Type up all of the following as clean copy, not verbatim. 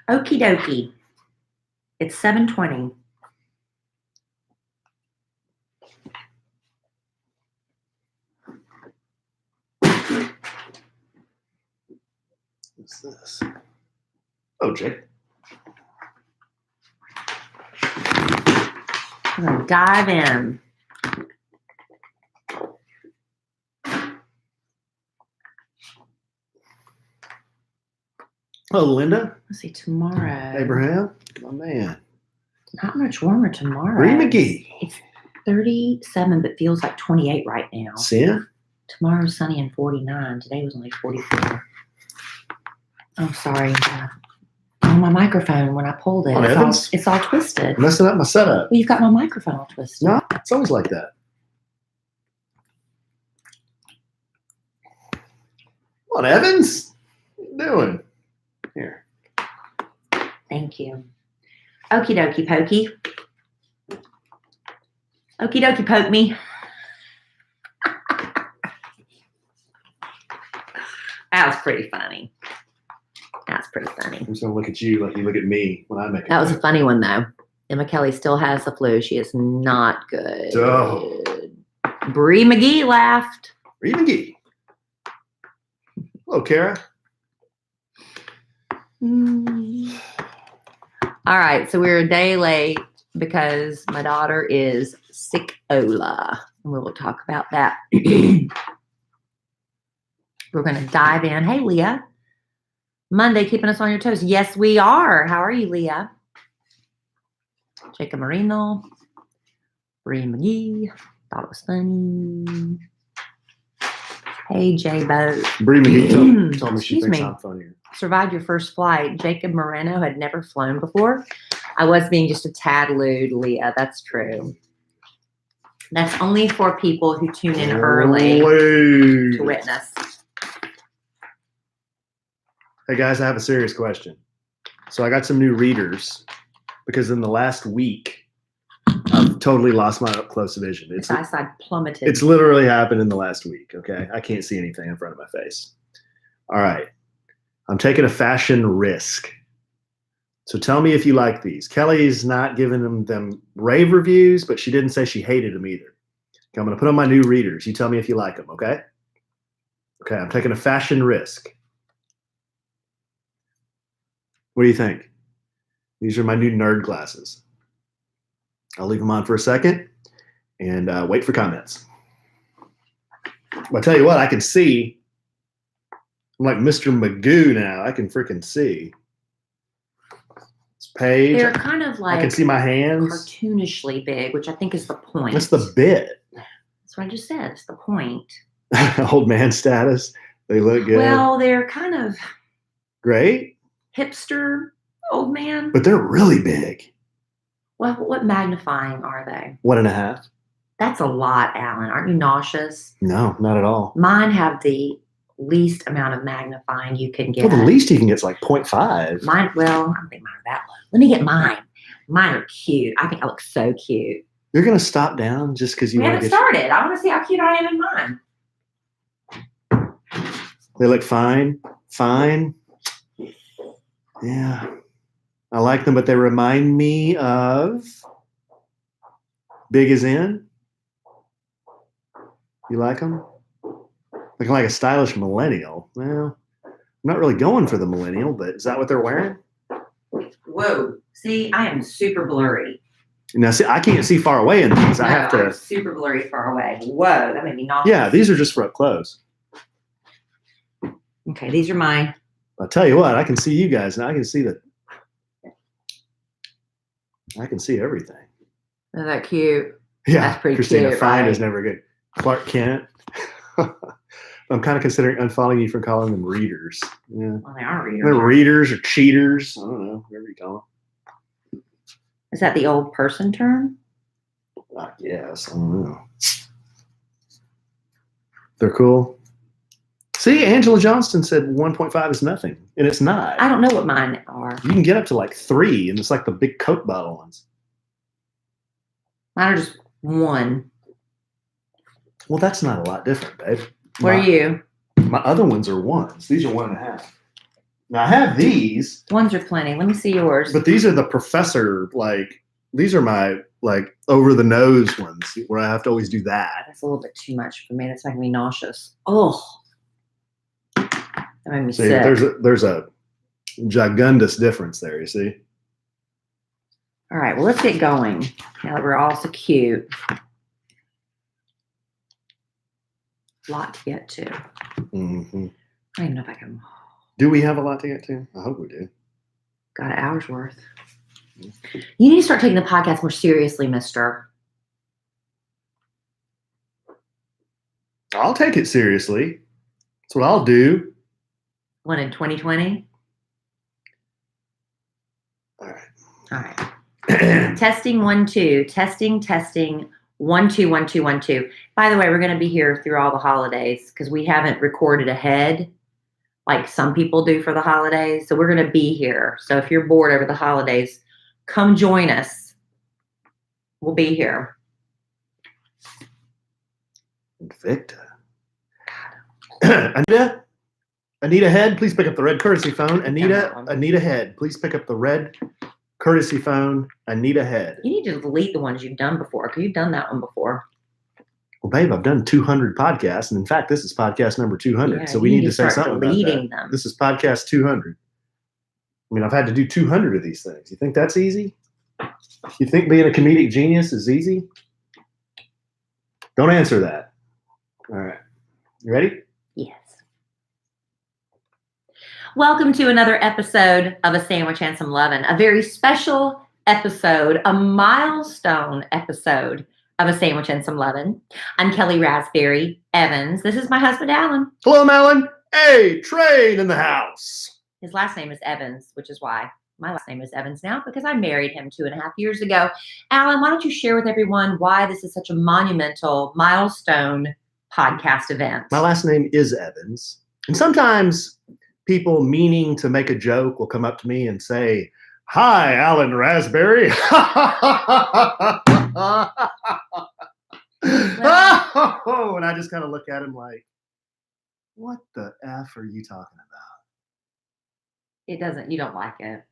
Okie dokie. It's 7:20. What's this? Oh, Jake. I'm going to dive in. Oh, Linda. Let's see, tomorrow. Abraham. My man. Not much warmer tomorrow. Bree McGee. It's 37, but feels like 28 right now. See ya? Tomorrow's sunny and 49. Today was only 44. Oh, sorry. On my microphone, when I pulled it, it's all twisted. Messing up my setup. Well, you've got my microphone all twisted. No, it's always like that. Come on, Evans. What you doing? Here. Thank you. Okie dokie pokey. Okie dokie poke me. That was pretty funny. That's pretty funny. I'm just going to look at you like you look at me when I make it. That was a funny one, though. Emma Kelly still has the flu. She is not good. Oh. Bree McGee laughed. Bree McGee. Hello, Kara. All right, so we're a day late because my daughter is sick-ola. And we will talk about that. We're going to dive in. Hey, Leah. Monday, keeping us on your toes. Yes, we are. How are you, Leah? Jacob Marino. Bree McGee. Thought it was funny. Hey, J-Bo. Bree McGee told me she thinks I'm funnier. Survived your first flight. Jacob Moreno had never flown before. I was being just a tad lewd, Leah. That's true. That's only for people who tune in early to witness. Hey, guys, I have a serious question. So I got some new readers because in the last week, I've totally lost my up-close vision. Its eyesight plummeted. It's literally happened in the last week, okay? I can't see anything in front of my face. All right. I'm taking a fashion risk. So tell me if you like these. Kelly's not giving them rave reviews, but she didn't say she hated them either. Okay, I'm going to put on my new readers. You tell me if you like them, okay? Okay, I'm taking a fashion risk. What do you think? These are my new nerd glasses. I'll leave them on for a second and wait for comments. I'll tell you what, I can see. I'm like Mr. Magoo now. I can freaking see. This page. They're kind of like I can see my hands. Cartoonishly big, which I think is the point. That's the bit. That's what I just said. It's the point. Old man status. They look good. Well, they're kind of great. Hipster old man. But they're really big. Well, what magnifying are they? 1.5. That's a lot, Alan. Aren't you nauseous? No, not at all. Mine have the least amount of magnifying you can get. Well, the least you can get is like 0.5. Mine, well, I don't think mine are that low. Let me get mine. Mine are cute. I think I look so cute. You're going to stop down just because you want to get started. I want to see how cute I am in mine. They look fine. Fine. Yeah. I like them, but they remind me of Big as In. You like them? Looking like a stylish millennial. Well, I'm not really going for the millennial, but is that what they're wearing? Whoa. See, I am super blurry. Now, see, I can't see far away in these. I have to. I'm super blurry far away. Whoa, that made me nauseous. Yeah, these are just for up close. Okay, these are mine. I'll tell you what, I can see you guys, and I can see everything. Isn't that cute? Yeah, that's pretty Christina, cute. fine is never good. Clark Kent. I'm kind of considering unfollowing you for calling them readers. Yeah. Well, they are readers. They're readers or cheaters. I don't know, whatever you call them. Is that the old person term? I guess. I don't know. They're cool. See, Angela Johnston said 1.5 is nothing, and it's not. I don't know what mine are. You can get up to like 3, and it's like the big Coke bottle ones. Mine are just 1. Well, that's not a lot different, babe. What are you? My other ones are 1s. These are 1.5. Now I have these. Ones are plenty. Let me see yours. But these are the professor, these are my, over the nose ones where I have to always do that. That's a little bit too much for me. That's making me nauseous. Oh. That made me See, sick. there's a gigundous difference there, you see? All right, well, let's get going now that we're all so cute. A lot to get to. Mm-hmm. I don't even know if I can. Do we have a lot to get to? I hope we do. Got an hour's worth. You need to start taking the podcast more seriously, mister. I'll take it seriously. That's what I'll do. When in 2020? All right. All right. Testing 1 2. Testing 1 2 1 2 1 2. By the way, we're going to be here through all the holidays because we haven't recorded ahead like some people do for the holidays. So we're going to be here. So if you're bored over the holidays, come join us. We'll be here. Invicta. Anita Head, please pick up the red courtesy phone. Anita Head, please pick up the red courtesy phone. Anita Head. You need to delete the ones you've done before because you've done that one before. Well, babe, I've done 200 podcasts, and in fact, this is podcast number 200. Yeah, so we need to say something about deleting that. them. This is podcast 200. I mean, I've had to do 200 of these things. You think that's easy? You think being a comedic genius is easy? Don't answer that. All right. You ready? Yes. Welcome to another episode of A Sandwich and Some Lovin', a very special episode, a milestone episode of A Sandwich and Some Lovin'. I'm Kelly Raspberry Evans. This is my husband, Alan. Hello, Alan. Hey, Train in the house. His last name is Evans, which is why my last name is Evans now, because I married him 2.5 years ago. Alan, why don't you share with everyone why this is such a monumental milestone podcast event? My last name is Evans. And sometimes people meaning to make a joke will come up to me and say, "Hi, Alan Raspberry." And I just kind of look at him like, what the F are you talking about? You don't like it.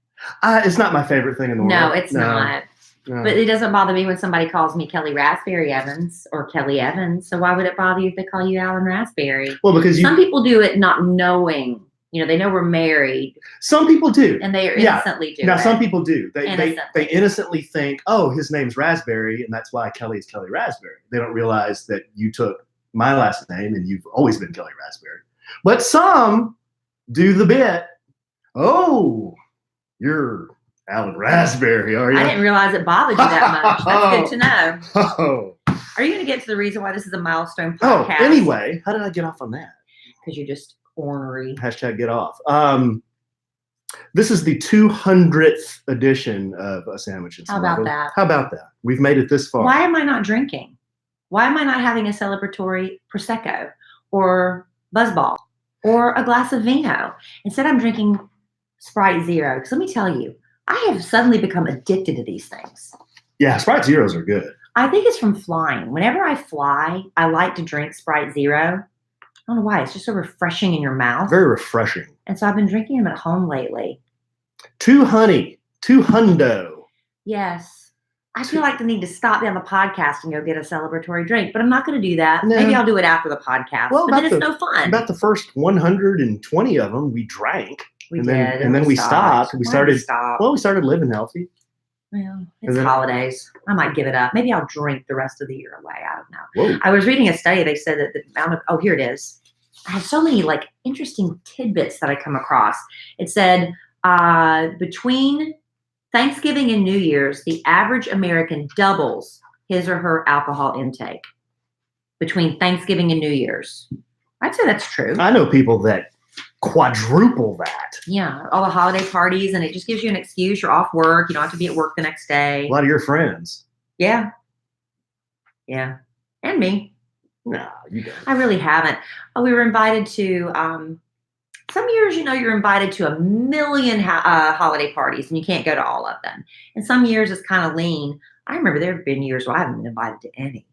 It's not my favorite thing in the world. No, it's not. No. But it doesn't bother me when somebody calls me Kelly Raspberry Evans or Kelly Evans. So why would it bother you if they call you Alan Raspberry? Well, because some people do it not knowing. They know we're married. Some people do. And they innocently do. Now, it. some people do. They innocently think, oh, his name's Raspberry, and that's why Kelly is Kelly Raspberry. They don't realize that you took my last name and you've always been Kelly Raspberry. But some do the bit, oh, you're Alan Raspberry, are you? I didn't realize it bothered you that much. That's good to know. Oh. Are you going to get to the reason why this is a milestone podcast? Oh, anyway, how did I get off on that? Because you're just ornery. Hashtag get off. This is the 200th edition of A Sandwich and Some Lovin'. How about that? We've made it this far. Why am I not drinking? Why am I not having a celebratory Prosecco or Buzzball or a glass of vino? Instead, I'm drinking Sprite Zero. Because let me tell you, I have suddenly become addicted to these things. Yeah, Sprite Zeros are good. I think it's from flying. Whenever I fly, I like to drink Sprite Zero. I don't know why. It's just so refreshing in your mouth. Very refreshing. And so I've been drinking them at home lately. Two hundo. Yes. I feel like I need to stop down the podcast and go get a celebratory drink, but I'm not going to do that. No. Maybe I'll do it after the podcast. Well, but then it's no fun. About the first 120 of them, we drank. We and did. Then we stopped. We started living healthy. Well, it's holidays. I might give it up. Maybe I'll drink the rest of the year away. I don't know. Whoa. I was reading a study. They said that the amount of, here it is. I have so many interesting tidbits that I come across. It said between Thanksgiving and New Year's, the average American doubles his or her alcohol intake between Thanksgiving and New Year's. I'd say that's true. I know people that quadruple that. Yeah, all the holiday parties, and it just gives you an excuse. You're off work. You don't have to be at work the next day. A lot of your friends. Yeah. Yeah. And me. No, you don't. I really haven't. We were invited to, some years, you're invited to 1 million holiday parties, and you can't go to all of them. And some years it's kind of lean. I remember there have been years where I haven't been invited to any.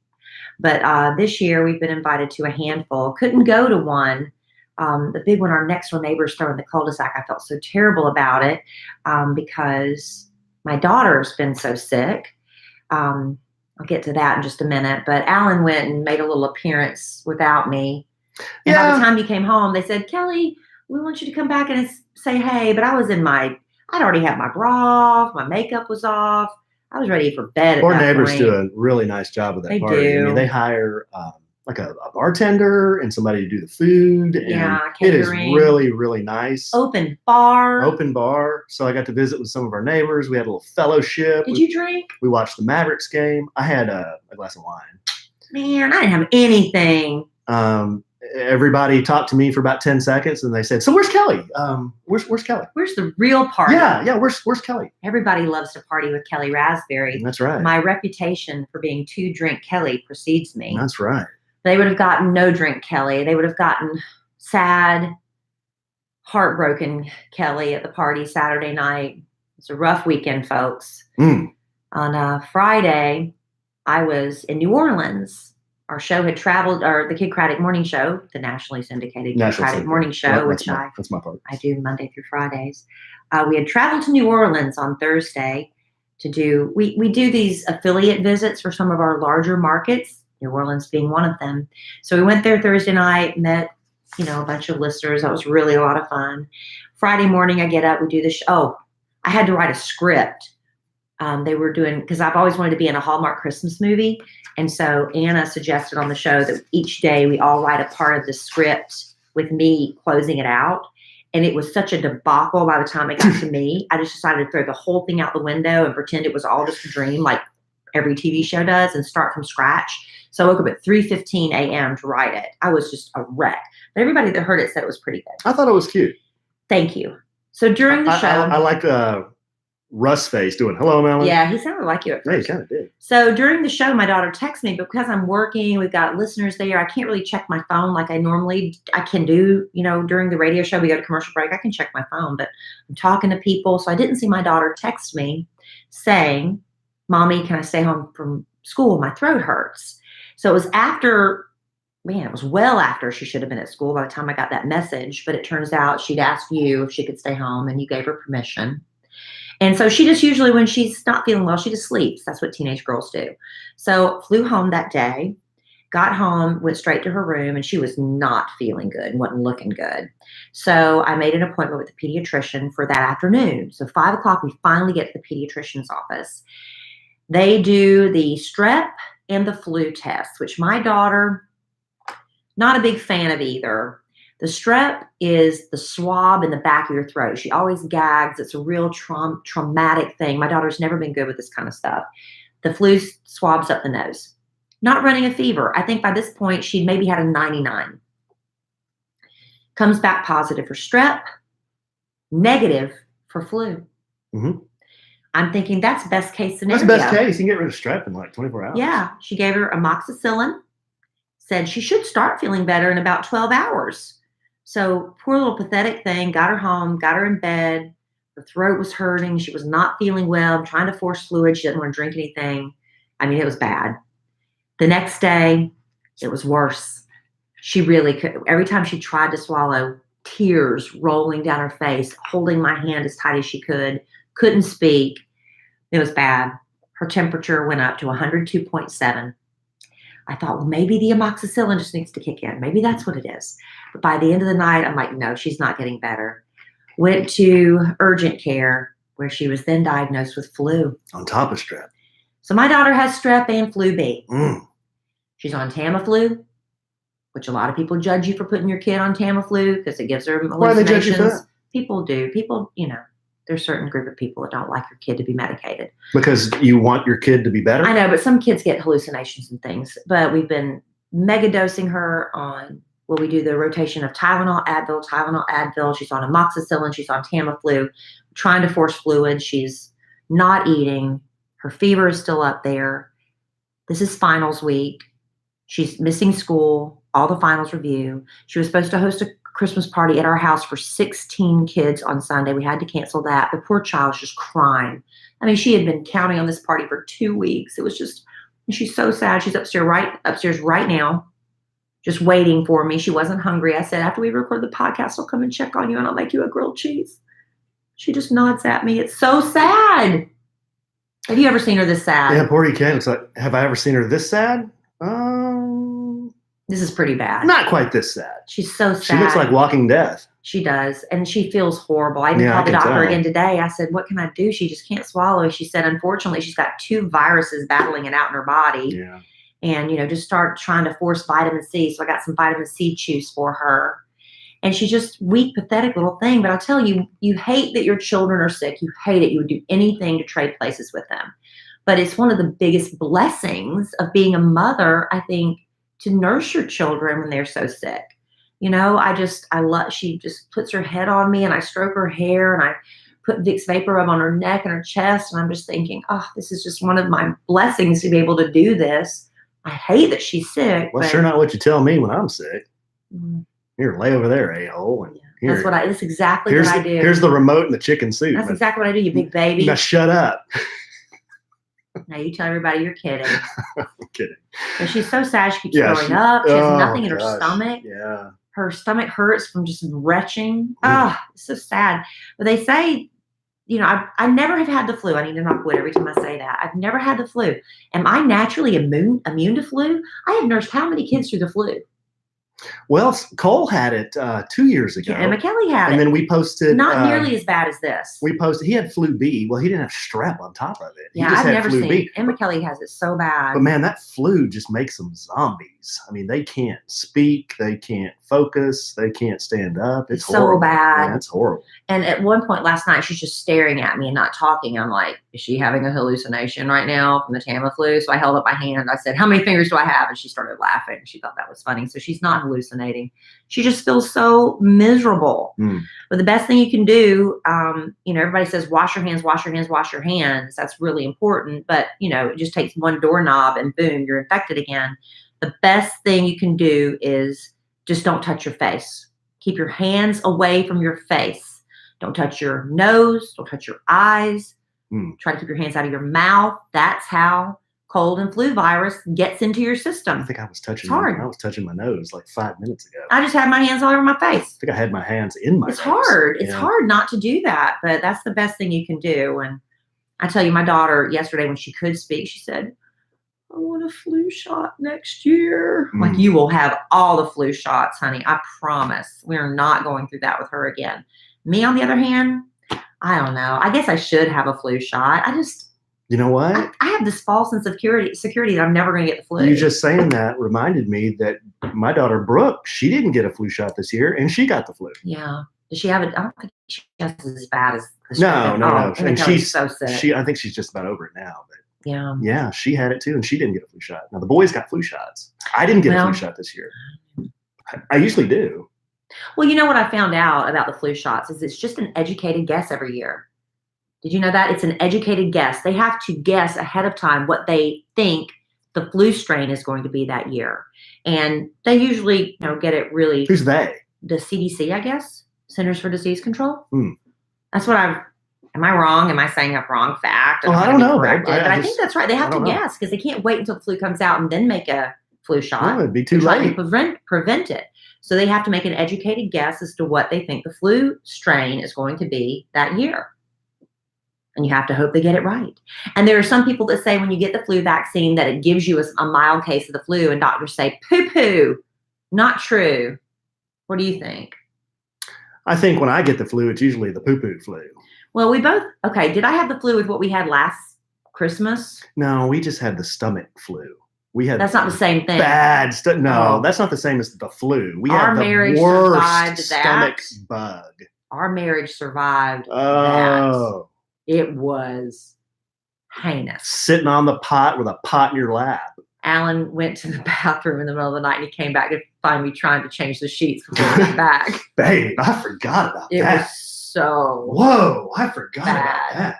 But this year we've been invited to a handful. Couldn't go to one The big one, our next door neighbor's throwing the cul-de-sac. I felt so terrible about it because my daughter's been so sick. I'll get to that in just a minute. But Alan went and made a little appearance without me. And by the time you came home, they said, Kelly, we want you to come back and say hey. But I'd already had my bra off. My makeup was off. I was ready for bed at Our that neighbors point. do a really nice job with that They party. do. I mean, they hire like a bartender and somebody to do the food. And it is catering. really, really nice. Open bar. Open bar. So I got to visit with some of our neighbors. We had a little fellowship. Did you drink? We watched the Mavericks game. I had a glass of wine. Man, I didn't have anything. Everybody talked to me for about 10 seconds and they said, so where's Kelly? Where's Kelly? Where's the real party? Yeah. Where's Kelly? Everybody loves to party with Kelly Raspberry. That's right. My reputation for being too drink Kelly precedes me. That's right. They would have gotten no drink Kelly. They would have gotten sad, heartbroken Kelly at the party Saturday night. It's a rough weekend, folks. On Friday, I was in New Orleans. Our show had traveled, or the Kid Craddock Morning Show, the nationally syndicated Kid Craddock Morning Show, which that's my part. I do Monday through Fridays. We had traveled to New Orleans on Thursday to do, we do these affiliate visits for some of our larger markets, New Orleans being one of them. So we went there Thursday night, met, a bunch of listeners. That was really a lot of fun. Friday morning, I get up, we do the show. Oh, I had to write a script. They were doing, because I've always wanted to be in a Hallmark Christmas movie. And so Anna suggested on the show that each day we all write a part of the script with me closing it out. And it was such a debacle by the time it got to me. I just decided to throw the whole thing out the window and pretend it was all just a dream like every TV show does and start from scratch. So I woke up at 3:15 a.m. to write it. I was just a wreck. But everybody that heard it said it was pretty good. I thought it was cute. Thank you. So during the show. I like Russ face doing hello, Melanie. Yeah, he sounded like you at first. Yeah, he kind of did. So during the show, my daughter texts me, but because I'm working, we've got listeners there. I can't really check my phone like I can do, during the radio show. We go to commercial break. I can check my phone, but I'm talking to people. So I didn't see my daughter text me saying, Mommy, can I stay home from school? My throat hurts. So it was it was well after she should have been at school by the time I got that message. But it turns out she'd asked you if she could stay home and you gave her permission. And so she just usually, when she's not feeling well, she just sleeps. That's what teenage girls do. So flew home that day, got home, went straight to her room, and she was not feeling good, wasn't looking good. So I made an appointment with the pediatrician for that afternoon. So 5 o'clock, we finally get to the pediatrician's office. They do the strep and the flu tests, which my daughter, not a big fan of either. The strep is the swab in the back of your throat. She always gags. It's a real traumatic thing. My daughter's never been good with this kind of stuff. The flu swabs up the nose. Not running a fever. I think by this point, she'd maybe had a 99. Comes back positive for strep, negative for flu. Mm-hmm. I'm thinking that's best case scenario. That's best case. You can get rid of strep in like 24 hours. Yeah. She gave her amoxicillin, said she should start feeling better in about 12 hours. So poor little pathetic thing, got her home, got her in bed. Her throat was hurting. She was not feeling well. I'm trying to force fluid. She didn't want to drink anything. I mean, it was bad. The next day, it was worse. She really could. Every time she tried to swallow, tears rolling down her face, holding my hand as tight as she could, couldn't speak. It was bad. Her temperature went up to 102.7. I thought, well, maybe the amoxicillin just needs to kick in. Maybe that's what it is. But by the end of the night, I'm like, no, she's not getting better. Went to urgent care where she was then diagnosed with flu. On top of strep. So my daughter has strep and flu B. Mm. She's on Tamiflu, which a lot of people judge you for putting your kid on Tamiflu because it gives her hallucinations. Why do they judge you for that? People do. People, there's a certain group of people that don't like your kid to be medicated. Because you want your kid to be better? I know, but some kids get hallucinations and things. But we've been mega dosing her on, we do the rotation of Tylenol, Advil. She's on amoxicillin. She's on Tamiflu. Trying to force fluid. She's not eating. Her fever is still up there. This is finals week. She's missing school, all the finals review. She was supposed to host a Christmas party at our house for 16 kids on Sunday. We had to cancel that. The poor child was just crying. I mean, she had been counting on this party for 2 weeks. It was just, she's so sad. She's upstairs right now. just waiting for me. She wasn't hungry. I said, after we record the podcast, I'll come and check on you and I'll make you a grilled cheese. She just nods at me. It's so sad. Have you ever seen her this sad? Yeah, poor Ken. It's like, have I ever seen her this sad? This is pretty bad. Not quite this sad. She's so sad. She looks like walking death. She does. And she feels horrible. I even called the doctor again today. I said, what can I do? She just can't swallow. She said, unfortunately, she's got 2 viruses battling it out in her body. Yeah. And, just start trying to force vitamin C. So I got some vitamin C chews for her. And she's just weak, pathetic little thing. But I'll tell you, you hate that your children are sick. You hate it. You would do anything to trade places with them. But it's one of the biggest blessings of being a mother, I think, to nurse your children when they're so sick. She just puts her head on me and I stroke her hair and I put Vicks Vapor Rub on her neck and her chest. And I'm just thinking, oh, this is just one of my blessings to be able to do this. I hate that she's sick. Well, sure not what you tell me when I'm sick. Mm. Here, lay over there, a-hole. And here, that's exactly what I do. Here's the remote and the chicken soup. That's exactly what I do, you big baby. Now shut up. Now you tell everybody you're kidding. I'm kidding. But she's so sad. She keeps throwing up. She has nothing in her stomach. Yeah. Her stomach hurts from just retching. It's so sad. But they say, I never have had the flu. I need to knock wood every time I say that. I've never had the flu. Am I naturally immune to flu? I have nursed how many kids through the flu? Well, Cole had it 2 years ago. Yeah, Emma Kelly had it. And then we posted. Not nearly as bad as this. We posted. He had flu B. Well, he didn't have strep on top of it. Yeah, I've never seen it. Emma Kelly has it so bad. But man, that flu just makes them zombies. I mean, they can't speak. They can't focus. They can't stand up. It's horrible. So bad. Yeah, it's horrible. And at one point last night, she's just staring at me and not talking. I'm like, is she having a hallucination right now from the Tamiflu? So I held up my hand. I said, how many fingers do I have? And she started laughing. She thought that was funny. So she's not hallucinating. She just feels so miserable. But the best thing you can do, everybody says, wash your hands, wash your hands, wash your hands. That's really important. But, it just takes one doorknob and boom, you're infected again. The best thing you can do is just don't touch your face. Keep your hands away from your face. Don't touch your nose. Don't touch your eyes. Try to keep your hands out of your mouth. That's how cold and flu virus gets into your system. I think I was touching. I was touching my nose like 5 minutes ago. I just had my hands all over my face. I think I had my hands in my nose. It's hard. It's hard not to do that, but that's the best thing you can do. And I tell you, my daughter yesterday, when she could speak, she said, I want a flu shot next year. Like, you will have all the flu shots, honey. I promise. We're not going through that with her again. Me, on the other hand, I don't know. I guess I should have a flu shot. You know what? I have this false sense of security that I'm never going to get the flu. You just saying that reminded me that my daughter Brooke, she didn't get a flu shot this year, and she got the flu. Yeah. Does she have it? I don't think she has it as bad as. No. And she's so sick. I think she's just about over it now. But yeah, she had it too, and she didn't get a flu shot. Now the boys got flu shots. I didn't get a flu shot this year. I usually do. Well, you know what I found out about the flu shots is it's just an educated guess every year. Did you know that? It's an educated guess. They have to guess ahead of time what they think the flu strain is going to be that year. And they usually, get it really. Who's they? The CDC, I guess. Centers for Disease Control. That's what am I wrong? Am I saying a wrong fact? Well, I don't know. But I think that's right. They have to guess because they can't wait until the flu comes out and then make a flu shot. No, it'd be too late. To prevent it. So they have to make an educated guess as to what they think the flu strain is going to be that year. And you have to hope they get it right. And there are some people that say when you get the flu vaccine that it gives you a mild case of the flu, and doctors say, poo-poo, not true. What do you think? I think when I get the flu, it's usually the poo-poo flu. Well, did I have the flu with what we had last Christmas? No, we just had the stomach flu. That's not the same thing. Bad stuff. No, that's not the same as the flu. We had the worst stomach bug. Our marriage survived that. It was heinous. Sitting on the pot with a pot in your lap. Alan went to the bathroom in the middle of the night and he came back to find me trying to change the sheets before he went back. Babe, I forgot about that. It was so Whoa, I forgot about that.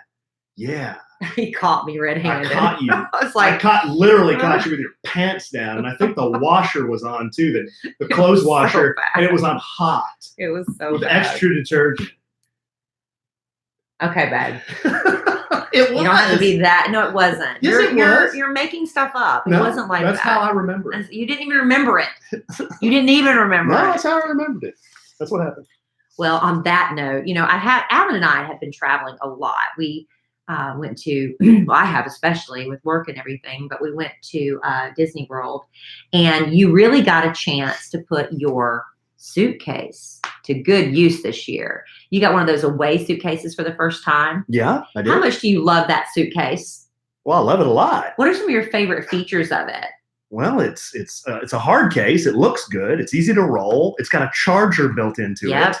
Yeah. He caught me red-handed. I caught you. I was like, literally caught you with your pants down, and I think the washer was on too, the clothes washer, and it was on hot. It was so with bad. extra detergent. Okay, babe. It You don't have to be that. No, it wasn't. Yes, You're making stuff up. It No, wasn't like that's that. how I remember it. You didn't even remember it. You didn't even remember No, it. that's how I remembered it. That's what happened. Well, on that note, Alan and I have been traveling a lot. We went to, well, I have especially with work and everything, but we went to Disney World, and you really got a chance to put your suitcase to good use this year. You got one of those away suitcases for the first time. Yeah, I did. How much do you love that suitcase? Well, I love it a lot. What are some of your favorite features of it? Well, it's a hard case. It looks good. It's easy to roll. It's got a charger built into it.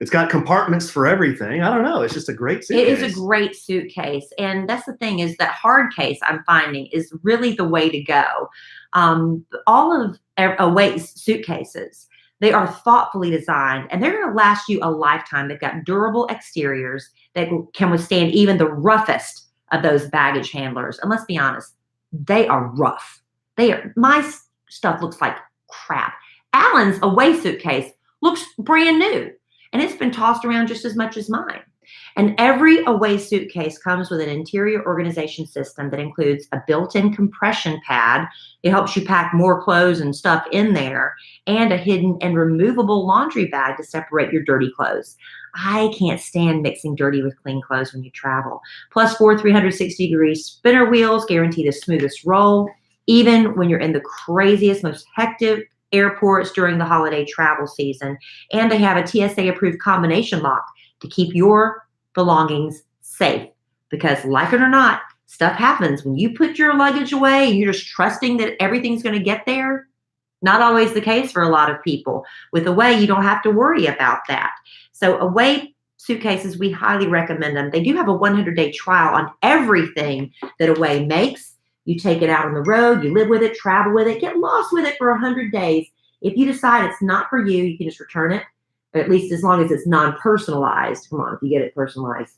It's got compartments for everything. I don't know. It's just a great suitcase. It is a great suitcase. And that's the thing, is that hard case I'm finding is really the way to go. All of Away's suitcases, they are thoughtfully designed, and they're going to last you a lifetime. They've got durable exteriors that can withstand even the roughest of those baggage handlers. And let's be honest, they are rough. My stuff looks like crap. Alan's Away suitcase looks brand new, and it's been tossed around just as much as mine. And every Away suitcase comes with an interior organization system that includes a built-in compression pad. It helps you pack more clothes and stuff in there, and a hidden and removable laundry bag to separate your dirty clothes. I can't stand mixing dirty with clean clothes when you travel. Plus 4 360-degree spinner wheels guarantee the smoothest roll, even when you're in the craziest, most hectic airports during the holiday travel season. And they have a TSA-approved combination lock to keep your belongings safe. Because like it or not, stuff happens when you put your luggage away and you're just trusting that everything's going to get there. Not always the case for a lot of people. With Away, you don't have to worry about that. So Away suitcases, we highly recommend them. They do have a 100-day trial on everything that Away makes. You take it out on the road, you live with it, travel with it, get lost with it for 100 days. If you decide it's not for you, you can just return it, at least as long as it's non-personalized. Come on, if you get it personalized,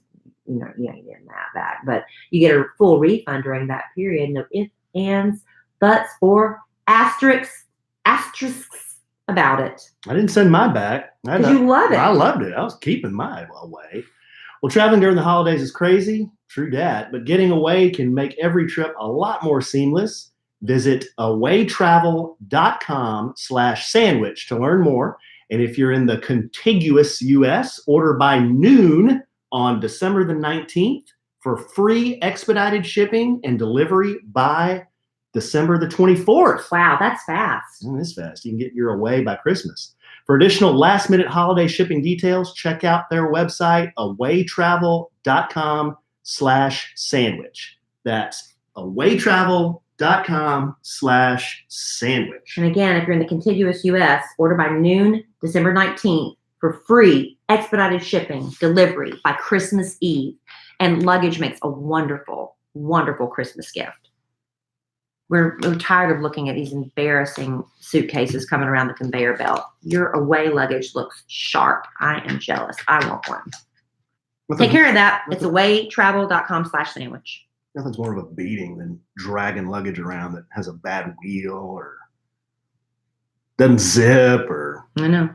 you ain't getting that back. But you get a full refund during that period. No ifs, ands, buts, or asterisks about it. I didn't send my back. Because you love it. I loved it. I was keeping my Away. Well, traveling during the holidays is crazy. True dat. But getting Away can make every trip a lot more seamless. Visit awaytravel.com/sandwich to learn more. And if you're in the contiguous U.S., order by noon on December the 19th for free expedited shipping and delivery by December the 24th. Wow, that's fast. It is fast. You can get your Away by Christmas. For additional last-minute holiday shipping details, check out their website, awaytravel.com/sandwich. That's awaytravel.com/sandwich. And again, if you're in the contiguous U.S., order by noon, December 19th for free expedited shipping, delivery by Christmas Eve. And luggage makes a wonderful, wonderful Christmas gift. We're tired of looking at these embarrassing suitcases coming around the conveyor belt. Your Away luggage looks sharp. I am jealous. I want one. Take care of that. It's awaytravel.com/sandwich. Nothing's more of a beating than dragging luggage around that has a bad wheel or doesn't zip or. I know.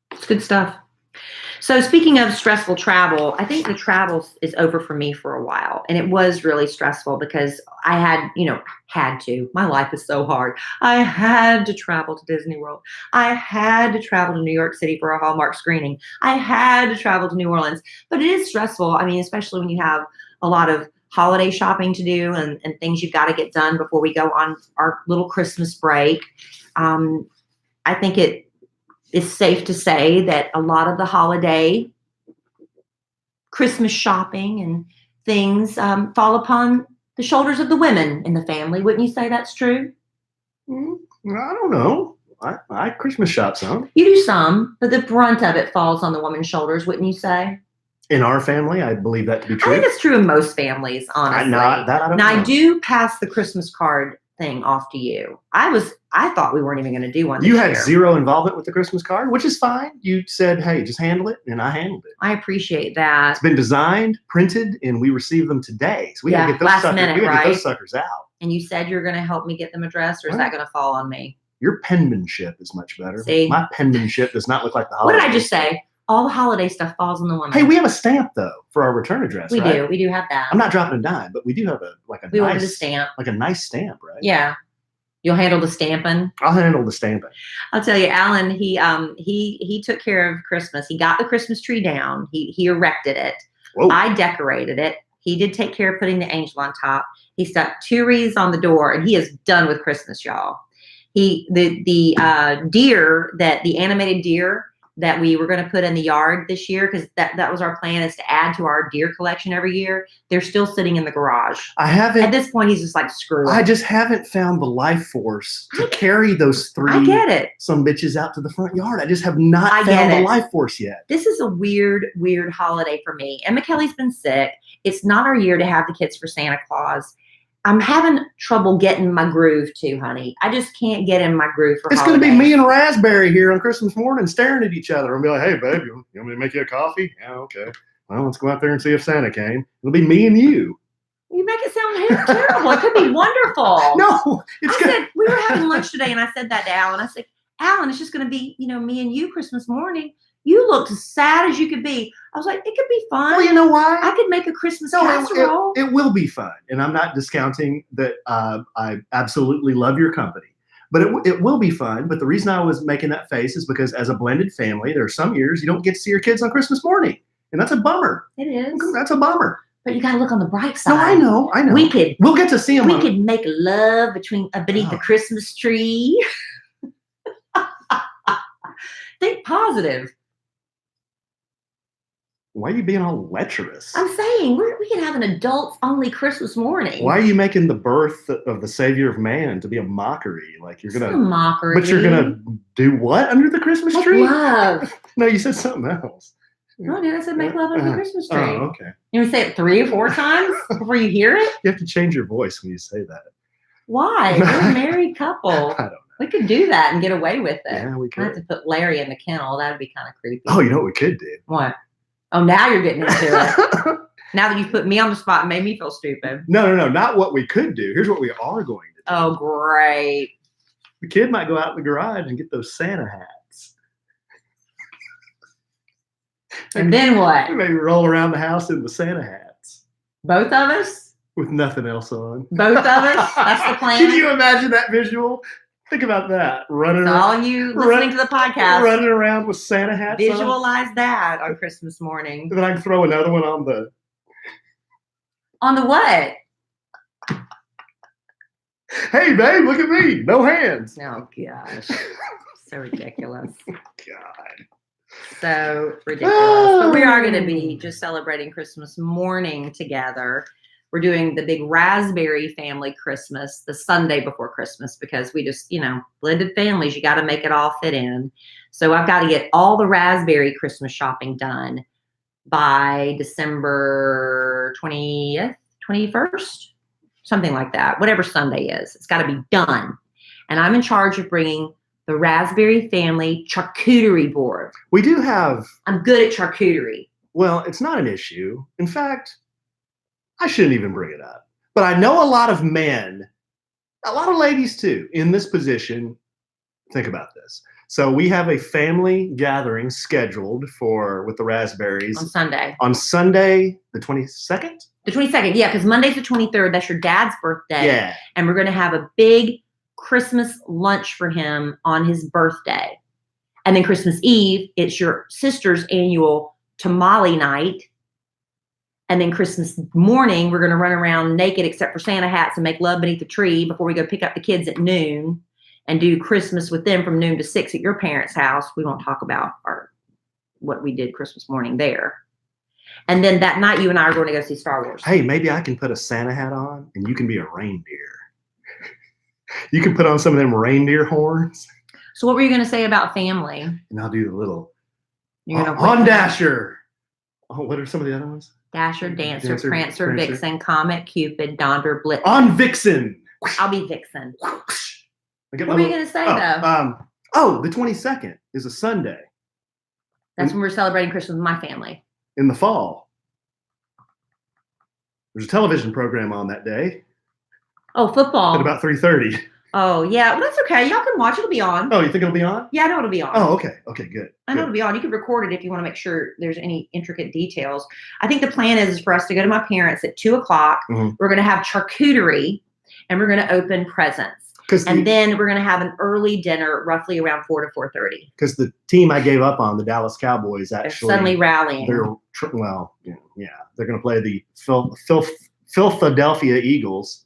It's good stuff. So speaking of stressful travel, I think the travel is over for me for a while. And it was really stressful because I had to. My life is so hard. I had to travel to Disney World. I had to travel to New York City for a Hallmark screening. I had to travel to New Orleans. But it is stressful. I mean, especially when you have a lot of holiday shopping to do and things you've got to get done before we go on our little Christmas break. I think it is safe to say that a lot of the holiday Christmas shopping and things fall upon the shoulders of the women in the family. Wouldn't you say that's true? I don't know. I Christmas shop some. You do some, but the brunt of it falls on the woman's shoulders, wouldn't you say? In our family, I believe that to be true. I think it's true in most families, honestly. I don't know. I do pass the Christmas card thing off to you. I thought we weren't even going to do one this You had year. zero involvement with the Christmas card, which is fine. You said, hey, just handle it, and I handled it. I appreciate that. It's been designed, printed, and we received them today. So we gotta get those last suckers. minute, We gotta right? get those suckers out. And you said you're going to help me get them addressed, or is that going to fall on me? Your penmanship is much better. See? My penmanship does not look like the What holidays. did I just say? all the holiday stuff falls on the woman. Hey, we have a stamp though for our return address. We right? do have that. I'm not dropping a dime, but we do have We ordered a stamp. like a nice stamp, right? Yeah. You'll handle the stamping. I'll handle the stamping. I'll tell you, Alan. He took care of Christmas. He got the Christmas tree down. He erected it. Whoa. I decorated it. He did take care of putting the angel on top. He stuck 2 wreaths on the door, and he is done with Christmas, y'all. The deer, the animated deer that we were going to put in the yard this year, because that was our plan, is to add to our deer collection every year. They're still sitting in the garage. At this point, he's just like, screw it. I just haven't found the life force to carry those 3 I get it. some bitches out to the front yard. I just have not found the life force yet. This is a weird holiday for me. And McKelly's been sick. It's not our year to have the kids for Santa Claus. I'm having trouble getting my groove too, honey. I just can't get in my groove for It's going to be me and Raspberry here on Christmas morning staring at each other and be like, hey, babe, you want me to make you a coffee? Yeah, okay. Well, let's go out there and see if Santa came. It'll be me and you. You make it sound terrible. It could be wonderful. No. We were having lunch today, and I said that to Alan. I said, Alan, it's just going to be, me and you Christmas morning. You looked as sad as you could be. I was like, it could be fun. Well, you know why? I could make a Christmas casserole. It will be fun. And I'm not discounting that. I absolutely love your company. But it will be fun. But the reason I was making that face is because as a blended family, there are some years you don't get to see your kids on Christmas morning. And that's a bummer. It is. That's a bummer. But you got to look on the bright side. No, I know. We'll get to see them. We could make love beneath the Christmas tree. Think positive. Why are you being all lecherous? I'm saying we can have an adults-only Christmas morning. Why are you making the birth of the Savior of Man to be a mockery? Like you're gonna mockery. But you're gonna do what under the Christmas tree? Love. No, you said something else. No, dude, I said make love under the Christmas tree. Oh, okay. You want to say it 3 or 4 times before you hear it? You have to change your voice when you say that. Why? We're a married couple. I don't know. We could do that and get away with it. Yeah, we could. I have to put Larry in the kennel. That would be kind of creepy. Oh, you know what we could do? What? Oh, now you're getting into it. Now that you've put me on the spot and made me feel stupid. No. Not what we could do. Here's what we are going to do. Oh, great. The kid might go out in the garage and get those Santa hats. And then what? Maybe roll around the house in the Santa hats. Both of us? With nothing else on. Both of us? That's the plan? Can you imagine that visual? Think about that. All you listening to the podcast. Running around with Santa hats on. Visualize that on Christmas morning. And then I can throw another one on the... On the what? Hey, babe, look at me. No hands. Oh, gosh. So ridiculous. God. So ridiculous. But we are going to be just celebrating Christmas morning together. We're doing the big Raspberry family Christmas the Sunday before Christmas because we just, blended families, you got to make it all fit in. So I've got to get all the Raspberry Christmas shopping done by December 20th, 21st, something like that, whatever Sunday is. It's got to be done. And I'm in charge of bringing the Raspberry family charcuterie board. We do have... I'm good at charcuterie. Well, it's not an issue. In fact... I shouldn't even bring it up. But I know a lot of men, a lot of ladies too, in this position. Think about this. So we have a family gathering scheduled with the Raspberries. On Sunday. On Sunday, the 22nd? The 22nd, yeah, because Monday's the 23rd. That's your dad's birthday. Yeah. And we're going to have a big Christmas lunch for him on his birthday. And then Christmas Eve, it's your sister's annual tamale night. And then Christmas morning, we're going to run around naked except for Santa hats and make love beneath the tree before we go pick up the kids at noon and do Christmas with them from noon to 6 at your parents' house. We won't talk about what we did Christmas morning there. And then that night, you and I are going to go see Star Wars. Hey, maybe I can put a Santa hat on and you can be a reindeer. You can put on some of them reindeer horns. So what were you going to say about family? And I'll do the little on Dasher. Oh, what are some of the other ones? Dasher, Dancer, Prancer, Vixen, Comet, Cupid, Donder, Blitz. On Vixen. I'll be Vixen. What were you going to say, though? The 22nd is a Sunday. That's when we're celebrating Christmas with my family. In the fall. There's a television program on that day. Oh, football. At about 3:30. Oh, yeah. Well, that's okay. Y'all can watch. It'll be on. Oh, you think it'll be on? Yeah, I know it'll be on. Oh, okay. Okay, good. I know it'll be on. You can record it if you want to make sure there's any intricate details. I think the plan is for us to go to my parents at 2:00. Mhm. We're going to have charcuterie and we're going to open presents. And then we're going to have an early dinner, roughly around 4 to 4:30. Because the team I gave up on, the Dallas Cowboys, actually they're suddenly rallying. They're they're going to play the Philadelphia Eagles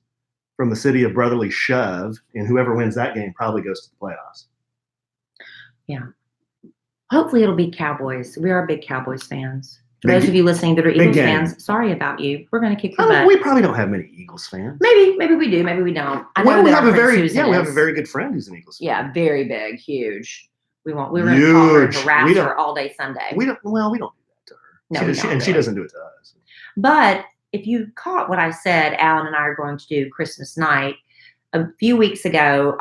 from the city of brotherly shove, and whoever wins that game probably goes to the playoffs. Yeah. Hopefully it'll be Cowboys. We are big Cowboys fans. For those of you listening that are Eagles fans, sorry about you. We're going to kick your butt. We probably don't have many Eagles fans. Maybe we do. Maybe we don't. I know we have a very good friend who's an Eagles fan. Yeah, very big, huge. We were going to call her and harass her all day Sunday. We don't do that to her. No, she doesn't do it to us. But if you caught what I said, Alan and I are going to do Christmas night. A few weeks ago,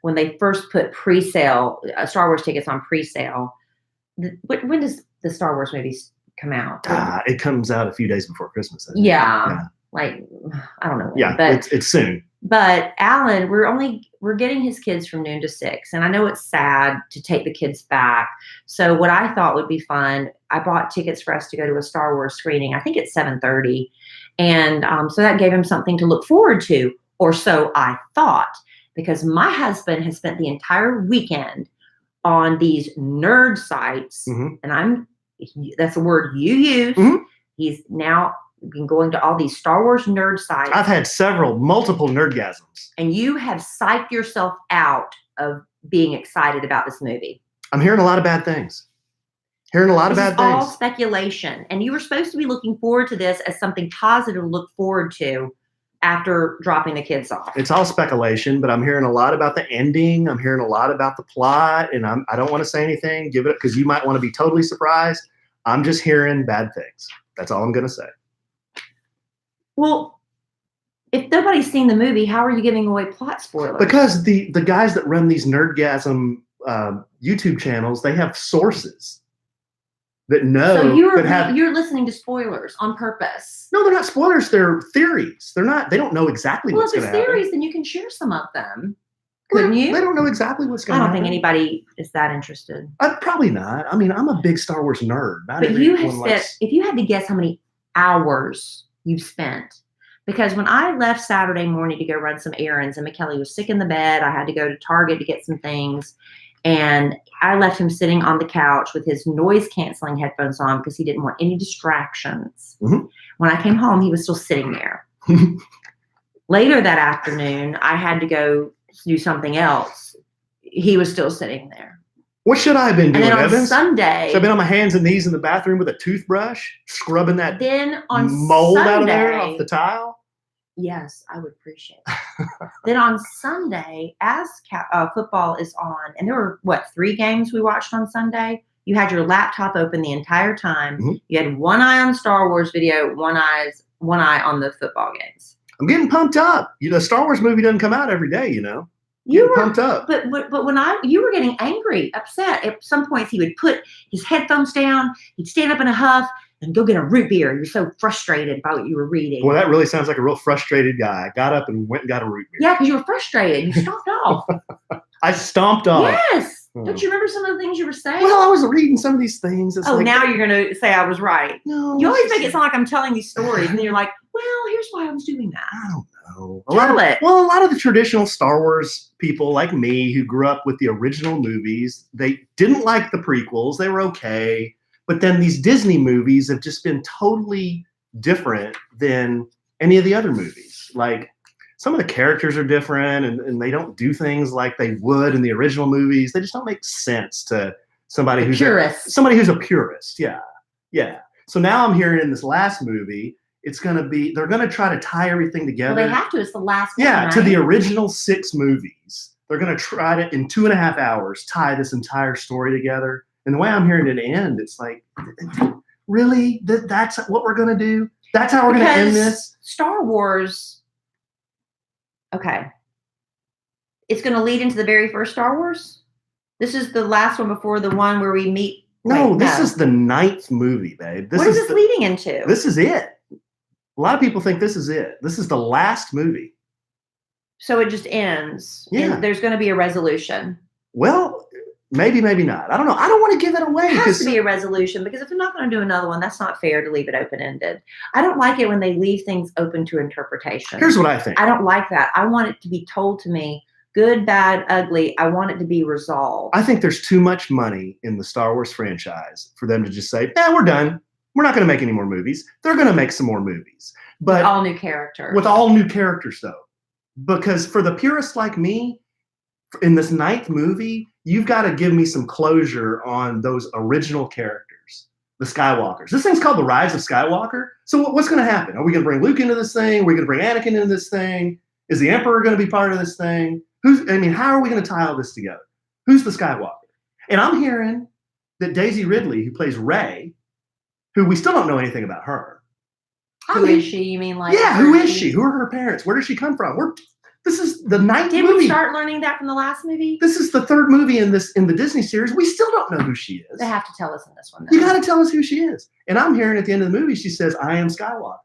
when they first put pre-sale Star Wars tickets on pre-sale, when does the Star Wars movies come out? It comes out a few days before Christmas. Yeah. Like, I don't know when. Yeah, but it's soon. But Alan, we're getting his kids from noon to 6, and I know it's sad to take the kids back. So what I thought would be fun, I bought tickets for us to go to a Star Wars screening. I think it's 7:30, and so that gave him something to look forward to, or so I thought, because my husband has spent the entire weekend on these nerd sites, and that's the word you use. Mm-hmm. He's now been going to all these Star Wars nerd sites. I've had multiple nerdgasms. And you have psyched yourself out of being excited about this movie. I'm hearing a lot of bad things. All speculation. And you were supposed to be looking forward to this as something positive to look forward to after dropping the kids off. It's all speculation, but I'm hearing a lot about the ending. I'm hearing a lot about the plot, and I don't want to say anything. Give it, because you might want to be totally surprised. I'm just hearing bad things. That's all I'm going to say. Well, if nobody's seen the movie, how are you giving away plot spoilers? Because the guys that run these Nerdgasm YouTube channels, they have sources that know. So you're listening to spoilers on purpose. No, they're not spoilers. They're theories. They're not. They don't know exactly what's going to happen. Well, if it's theories, then you can share some of them. Couldn't you? They don't know exactly what's going to happen. I don't think anybody is that interested. Probably not. I mean, I'm a big Star Wars nerd. But you have spent, if you had to guess how many hours you've spent, because when I left Saturday morning to go run some errands and McKelly was sick in the bed, I had to go to Target to get some things. And I left him sitting on the couch with his noise canceling headphones on because he didn't want any distractions. Mm-hmm. When I came home, he was still sitting there. Later that afternoon, I had to go do something else. He was still sitting there. What should I have been doing, and then on Evans? Sunday, should I have been on my hands and knees in the bathroom with a toothbrush, scrubbing that mold out of there off the tile? Yes, I would appreciate it. Then on Sunday, as football is on, and there were, 3 games we watched on Sunday? You had your laptop open the entire time. Mm-hmm. You had one eye on Star Wars video, one eye on the football games. I'm getting pumped up. A Star Wars movie doesn't come out every day, You were pumped up. But when you were getting angry, upset. At some points, he would put his headphones down. He'd stand up in a huff and go get a root beer. You're so frustrated by what you were reading. Well, that really sounds like a real frustrated guy. Got up and went and got a root beer. Yeah, because you were frustrated. You stomped off. I stomped off. Yes. Don't you remember some of the things you were saying? Well, I was reading some of these things. It's now you're going to say I was right. No. You always make it sound like I'm telling these stories, and then you're like, well, here's why I was doing that. I don't know. A lot of the traditional Star Wars people like me who grew up with the original movies, they didn't like the prequels. They were okay. But then these Disney movies have just been totally different than any of the other movies. Like, some of the characters are different, and they don't do things like they would in the original movies. They just don't make sense to somebody who's a purist. Yeah. Yeah. So now I'm hearing in this last movie, they're going to try to tie everything together. Well, they have to. It's the last one, right? To the original 6 movies. They're going to try to, in 2.5 hours, tie this entire story together. And the way I'm hearing it end, it's like, really? That's what we're going to do? That's how we're going to end this? Star Wars... Okay. It's going to lead into the very first Star Wars? This is the last one before the one where we meet... This is the 9th movie, babe. What is this leading into? This is it. A lot of people think this is it. This is the last movie. So it just ends. Yeah. And there's going to be a resolution. Well, maybe not. I don't know. I don't want to give it away. It has to be a resolution because if they're not going to do another one, that's not fair to leave it open-ended. I don't like it when they leave things open to interpretation. Here's what I think. I don't like that. I want it to be told to me, good, bad, ugly. I want it to be resolved. I think there's too much money in the Star Wars franchise for them to just say, we're done. We're not going to make any more movies. They're going to make some more movies. But with all new characters. With all new characters, though. Because for the purists like me, in this 9th movie, you've got to give me some closure on those original characters, the Skywalkers. This thing's called The Rise of Skywalker. So what's going to happen? Are we going to bring Luke into this thing? Are we going to bring Anakin into this thing? Is the Emperor going to be part of this thing? How are we going to tie all this together? Who's the Skywalker? And I'm hearing that Daisy Ridley, who plays Rey, who we still don't know anything about her. Who is she? You mean like? Yeah, who is she? Who are her parents? Where does she come from? This is the 9th movie. Did we start learning that from the last movie? This is the 3rd movie in the Disney series. We still don't know who she is. They have to tell us in this one. Though. You got to tell us who she is. And I'm hearing at the end of the movie, she says, "I am Skywalker."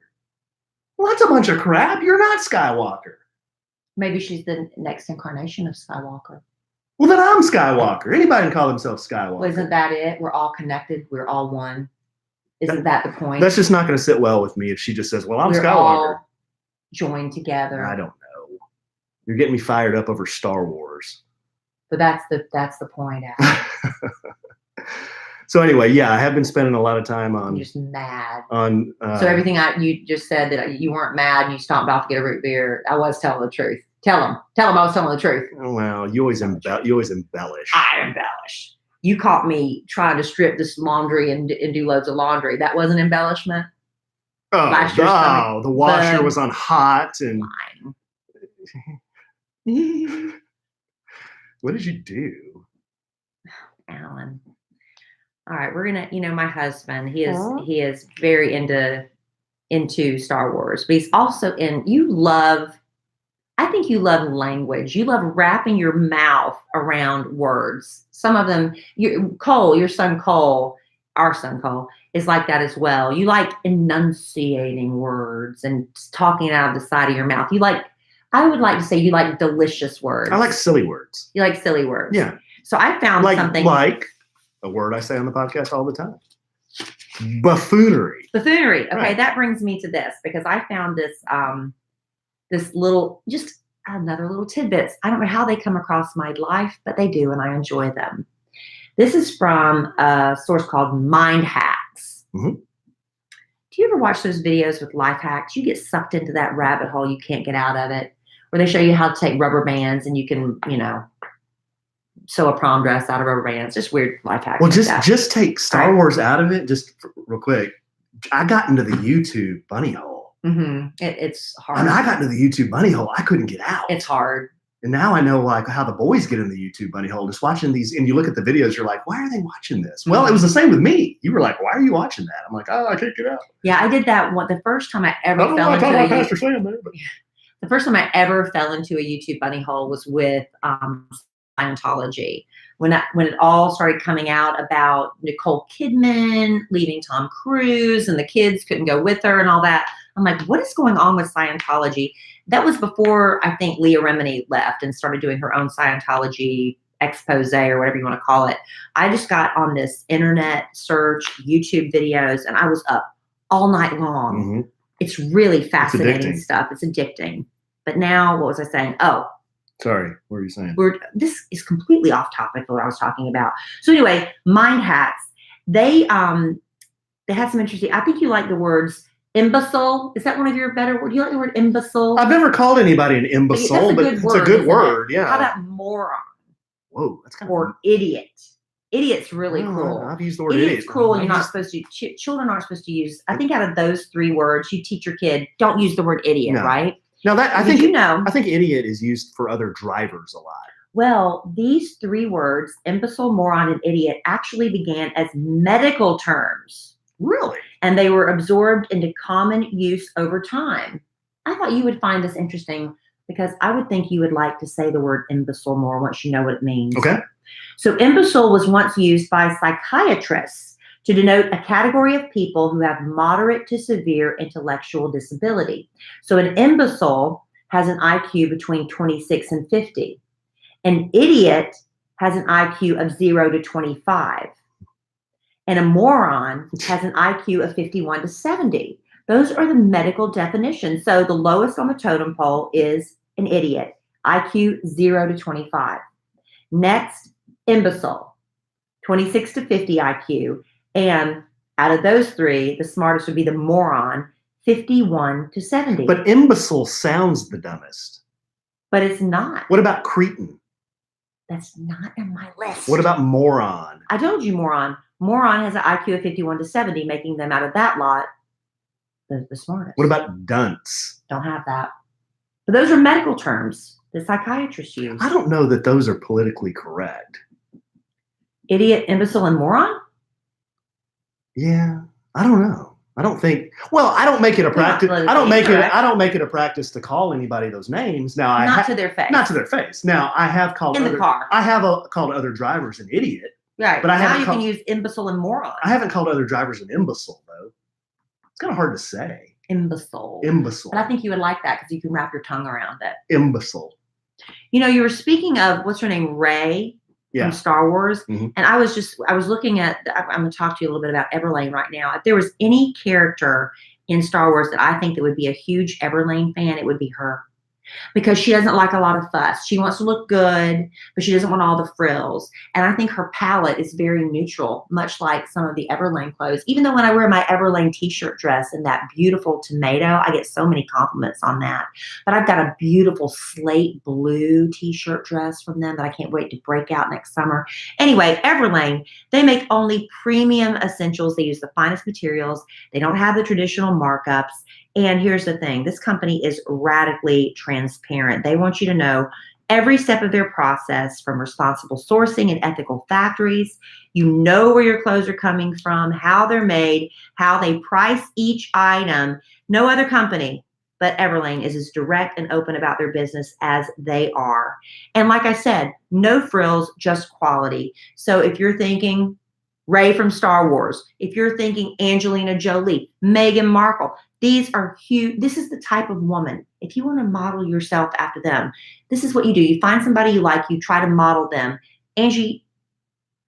Well, that's a bunch of crap. You're not Skywalker. Maybe she's the next incarnation of Skywalker. Well, then I'm Skywalker. Anybody can call themselves Skywalker. Well, isn't that it? We're all connected. We're all one. Isn't that the point? That's just not going to sit well with me if she just says, "Well, I'm We're Skywalker." all joined together. I don't know. You're getting me fired up over Star Wars. But that's the point. Al. So anyway, yeah, I have been spending a lot of time on. I'm just mad. On. So everything you just said that you weren't mad and you stomped off to get a root beer. I was telling the truth. Tell them I was telling the truth. Well, you always embellish. I embellish. You caught me trying to strip this laundry and do loads of laundry. That wasn't embellishment. Oh, the washer was on hot and. What did you do, Alan? All right, we're gonna. My husband. He is very into Star Wars, but he's also in. I think you love language. You love wrapping your mouth around words. Some of them, your son Cole, our son Cole, is like that as well. You like enunciating words and talking out of the side of your mouth. I would like to say you like delicious words. I like silly words. You like silly words. Yeah. So I found something. Like a word I say on the podcast all the time. Buffoonery. Buffoonery. Okay, Right. That brings me to this because I found this little, just another little tidbits. I don't know how they come across my life, but they do, and I enjoy them. This is from a source called Mind Hacks. Mm-hmm. Do you ever watch those videos with life hacks? You get sucked into that rabbit hole. You can't get out of it. Where they show you how to take rubber bands and you can, sew a prom dress out of rubber bands. Just weird life hacks. Well, like just take Star Wars out of it. Just real quick. I got into the YouTube bunny hole. Mm-hmm. It's hard. And I got into the YouTube bunny hole. I couldn't get out. It's hard. And now I know how the boys get in the YouTube bunny hole. Just watching these, and you look at the videos, you're like, why are they watching this? Well, it was the same with me. You were like, why are you watching that? I'm like, oh, I can't get out. Yeah, I did that the first time I ever fell into the first time I ever fell into a YouTube bunny hole was with Scientology. When it all started coming out about Nicole Kidman leaving Tom Cruise and the kids couldn't go with her and all that, I'm like, what is going on with Scientology? That was before I think Leah Remini left and started doing her own Scientology expose or whatever you want to call it. I just got on this internet search, YouTube videos, and I was up all night long. Mm-hmm. It's really fascinating It's stuff. It's addicting. But now, what was I saying? Oh, sorry, what were you saying? This is completely off topic of what I was talking about. So anyway, Mind Hacks. They had some interesting. I think you like the words imbecile. Is that one of your better words? Do you like the word imbecile? I've never called anybody an imbecile, but it's a good word. Yeah. How about moron? Whoa, that's kind or idiot. Idiot's really cruel. I've used the word Idiot's idiot. cruel, and you're not supposed to. Children aren't supposed to use. I think out of those 3 words, you teach your kid don't use the word idiot, right? No, I think idiot is used for other drivers a lot. Well, these 3 words, imbecile, moron, and idiot, actually began as medical terms. Really? And they were absorbed into common use over time. I thought you would find this interesting because I would think you would like to say the word imbecile more once you know what it means. Okay. So imbecile was once used by psychiatrists to denote a category of people who have moderate to severe intellectual disability. So an imbecile has an IQ between 26 and 50. An idiot has an IQ of 0 to 25. And a moron has an IQ of 51 to 70. Those are the medical definitions. So the lowest on the totem pole is an idiot, IQ 0 to 25. Next, imbecile, 26 to 50 IQ. And out of those three, the smartest would be the moron, 51 to 70. But imbecile sounds the dumbest. But it's not. What about cretin? That's not in my list. What about moron? I told you moron. Moron has an IQ of 51 to 70, making them out of that lot the smartest. What about dunce? Don't have that. But those are medical terms that psychiatrists use. I don't know that those are politically correct. Idiot, imbecile, and moron? Yeah, I don't know. I don't think. Well, I don't make it a practice. I don't make it a practice to call anybody those names. Now, not to their face. Not to their face. Now, I have called in the car. I have called other drivers an idiot. Right. But now you can use imbecile and moron. I haven't called other drivers an imbecile though. It's kind of hard to say. Imbecile. Imbecile. But I think you would like that because you can wrap your tongue around it. Imbecile. You know, you were speaking of what's her name, Rey from Star Wars, and I was looking at. I'm going to talk to you a little bit about Everlane right now. If there was any character in Star Wars that I think that would be a huge Everlane fan, it would be her. Because she doesn't like a lot of fuss. She wants to look good, but she doesn't want all the frills. And I think her palette is very neutral, much like some of the Everlane clothes. Even though when I wear my Everlane t-shirt dress in that beautiful tomato, I get so many compliments on that. But I've got a beautiful slate blue t-shirt dress from them that I can't wait to break out next summer. Anyway, Everlane, they make only premium essentials. They use the finest materials. They don't have the traditional markups. And here's the thing, this company is radically transparent. They want you to know every step of their process, from responsible sourcing and ethical factories. You know where your clothes are coming from, how they're made, how they price each item. No other company but Everlane is as direct and open about their business as they are. And like I said, no frills, just quality. So if you're thinking Rey from Star Wars, if you're thinking Angelina Jolie, Meghan Markle, these are huge. This is the type of woman. If you want to model yourself after them, this is what you do. You find somebody you like, you try to model them. Angie,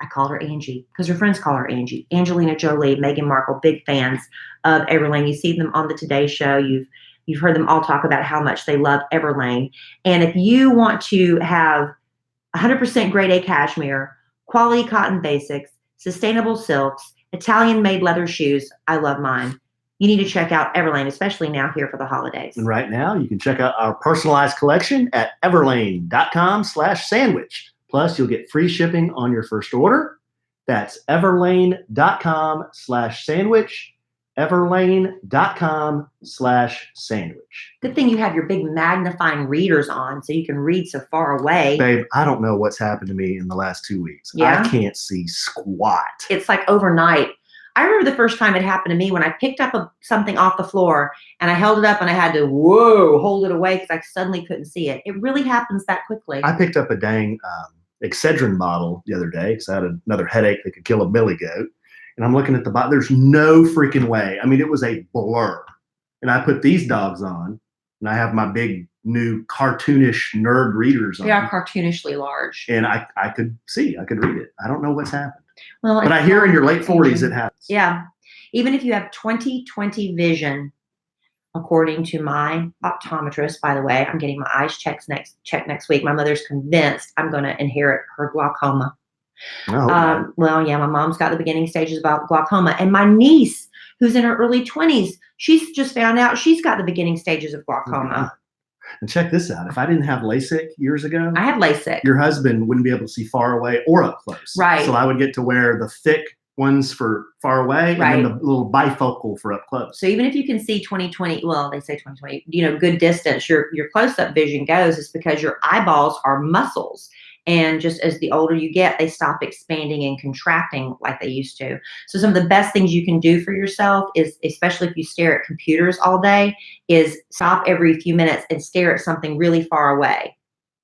I call her Angie because her friends call her Angie. Angelina Jolie, Meghan Markle, big fans of Everlane. You see them on the Today Show. You've heard them all talk about how much they love Everlane. And if you want to have 100% grade A cashmere, quality cotton basics, sustainable silks, Italian-made leather shoes, I love mine. You need to check out Everlane, especially now here for the holidays. And right now, you can check out our personalized collection at everlane.com/sandwich. Plus, you'll get free shipping on your first order. That's everlane.com/sandwich. everlane.com/sandwich. Good thing you have your big magnifying readers on so you can read so far away. Babe, I don't know what's happened to me in the last 2 weeks. Yeah? I can't see squat. It's like overnight. I remember the first time it happened to me when I picked up something off the floor and I held it up and I had to, hold it away because I suddenly couldn't see it. It really happens that quickly. I picked up a dang Excedrin bottle the other day because I had another headache that could kill a billy goat. And I'm looking at the bottle. There's no freaking way. I mean, it was a blur. And I put these dogs on, and I have my big new cartoonish nerd readers on. They are cartoonishly large. And I could see, I could read it. I don't know what's happened. Well, but I hear in your late 40s it happens. Yeah. Even if you have 20/20 vision, according to my optometrist, by the way, I'm getting my eyes checked next week. My mother's convinced I'm going to inherit her glaucoma. Oh, well, yeah, my mom's got the beginning stages of glaucoma. And my niece, who's in her early 20s, she's just found out she's got the beginning stages of glaucoma. And check this out. If I didn't have LASIK years ago, I had LASIK. Your husband wouldn't be able to see far away or up close. Right. So I would get to wear the thick ones for far away right. and then the little bifocal for up close. So even if you can see 20/20, well, they say 20/20, good distance, your close-up vision goes is because your eyeballs are muscles. And just as the older you get, they stop expanding and contracting like they used to. So some of the best things you can do for yourself is, especially if you stare at computers all day, is stop every few minutes and stare at something really far away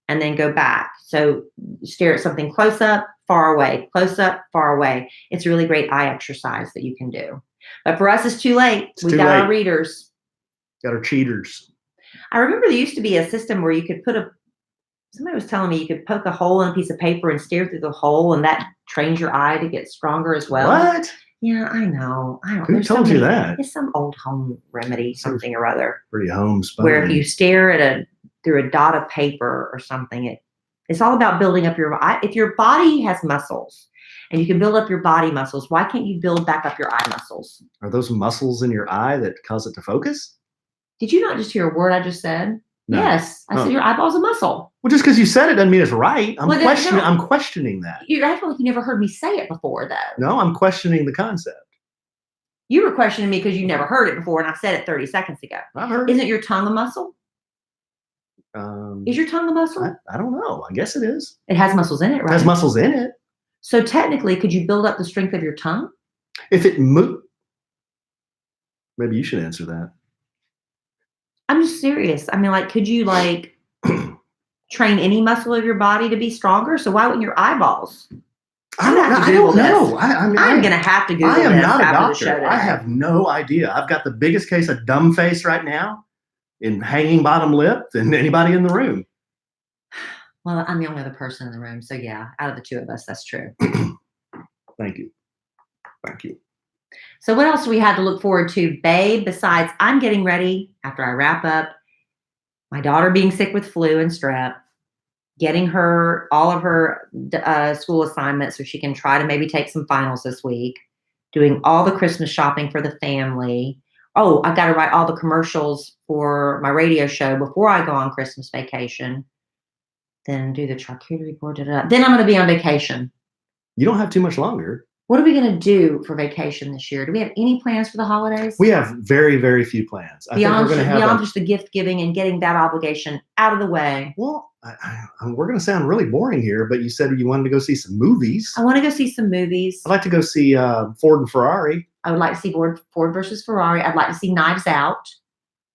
and then go back. So stare at something close up, far away, close up, far away. It's a really great eye exercise that you can do. But for us, it's too late. We got our readers. Got our cheaters. I remember there used to be a system where you could somebody was telling me you could poke a hole in a piece of paper and stare through the hole, and that trains your eye to get stronger as well. What? Yeah, I know. I don't. Who There's told so you many- that? It's some old home remedy, something or other, Pretty homespun. where if you stare at through a dot of paper or something, it's all about building up your eye. If your body has muscles and you can build up your body muscles, why can't you build back up your eye muscles? Are those muscles in your eye that cause it to focus? Did you not just hear a word I just said? No. Yes, I said your eyeball's a muscle. Well, just because you said it doesn't mean it's right. I'm Well, questioning. no. I'm questioning that. You act like you never heard me say it before, though. No, I'm questioning the concept. You were questioning me because you never heard it before, and I said it 30 seconds ago. I've heard. Isn't your tongue a muscle? Is your tongue a muscle? I don't know. I guess it is. It has muscles in it, It right? has muscles in it. So technically, could you build up the strength of your tongue? If it moves, maybe you should answer that. I'm just serious. I mean, like, could you like train any muscle of your body to be stronger? So why wouldn't your eyeballs? I have to don't Google know. I'm gonna have to Google I am this not a after the show doctor. today. I have no idea. I've got the biggest case of dumb face right now, in hanging bottom lip than anybody in the room. Well, I'm the only other person in the room, so yeah, out of the two of us, that's true. Thank you. Thank you. So what else do we have to look forward to, babe, besides I'm getting ready after I wrap up, my daughter being sick with flu and strep, getting her all of her school assignments so she can try to maybe take some finals this week, doing all the Christmas shopping for the family. Oh, I've got to write all the commercials for my radio show before I go on Christmas vacation. Then do the charcuterie board. Then I'm going to be on vacation. You don't have too much longer. What are we going to do for vacation this year? Do we have any plans for the holidays? We have very, very few plans. I think we're going to have beyond just the gift giving and getting that obligation out of the way. Well, we're going to sound really boring here, but you said you wanted to go see some movies. I want to go see some movies. I'd like to go see Ford and Ferrari. I would like to see Ford versus Ferrari. I'd like to see Knives Out.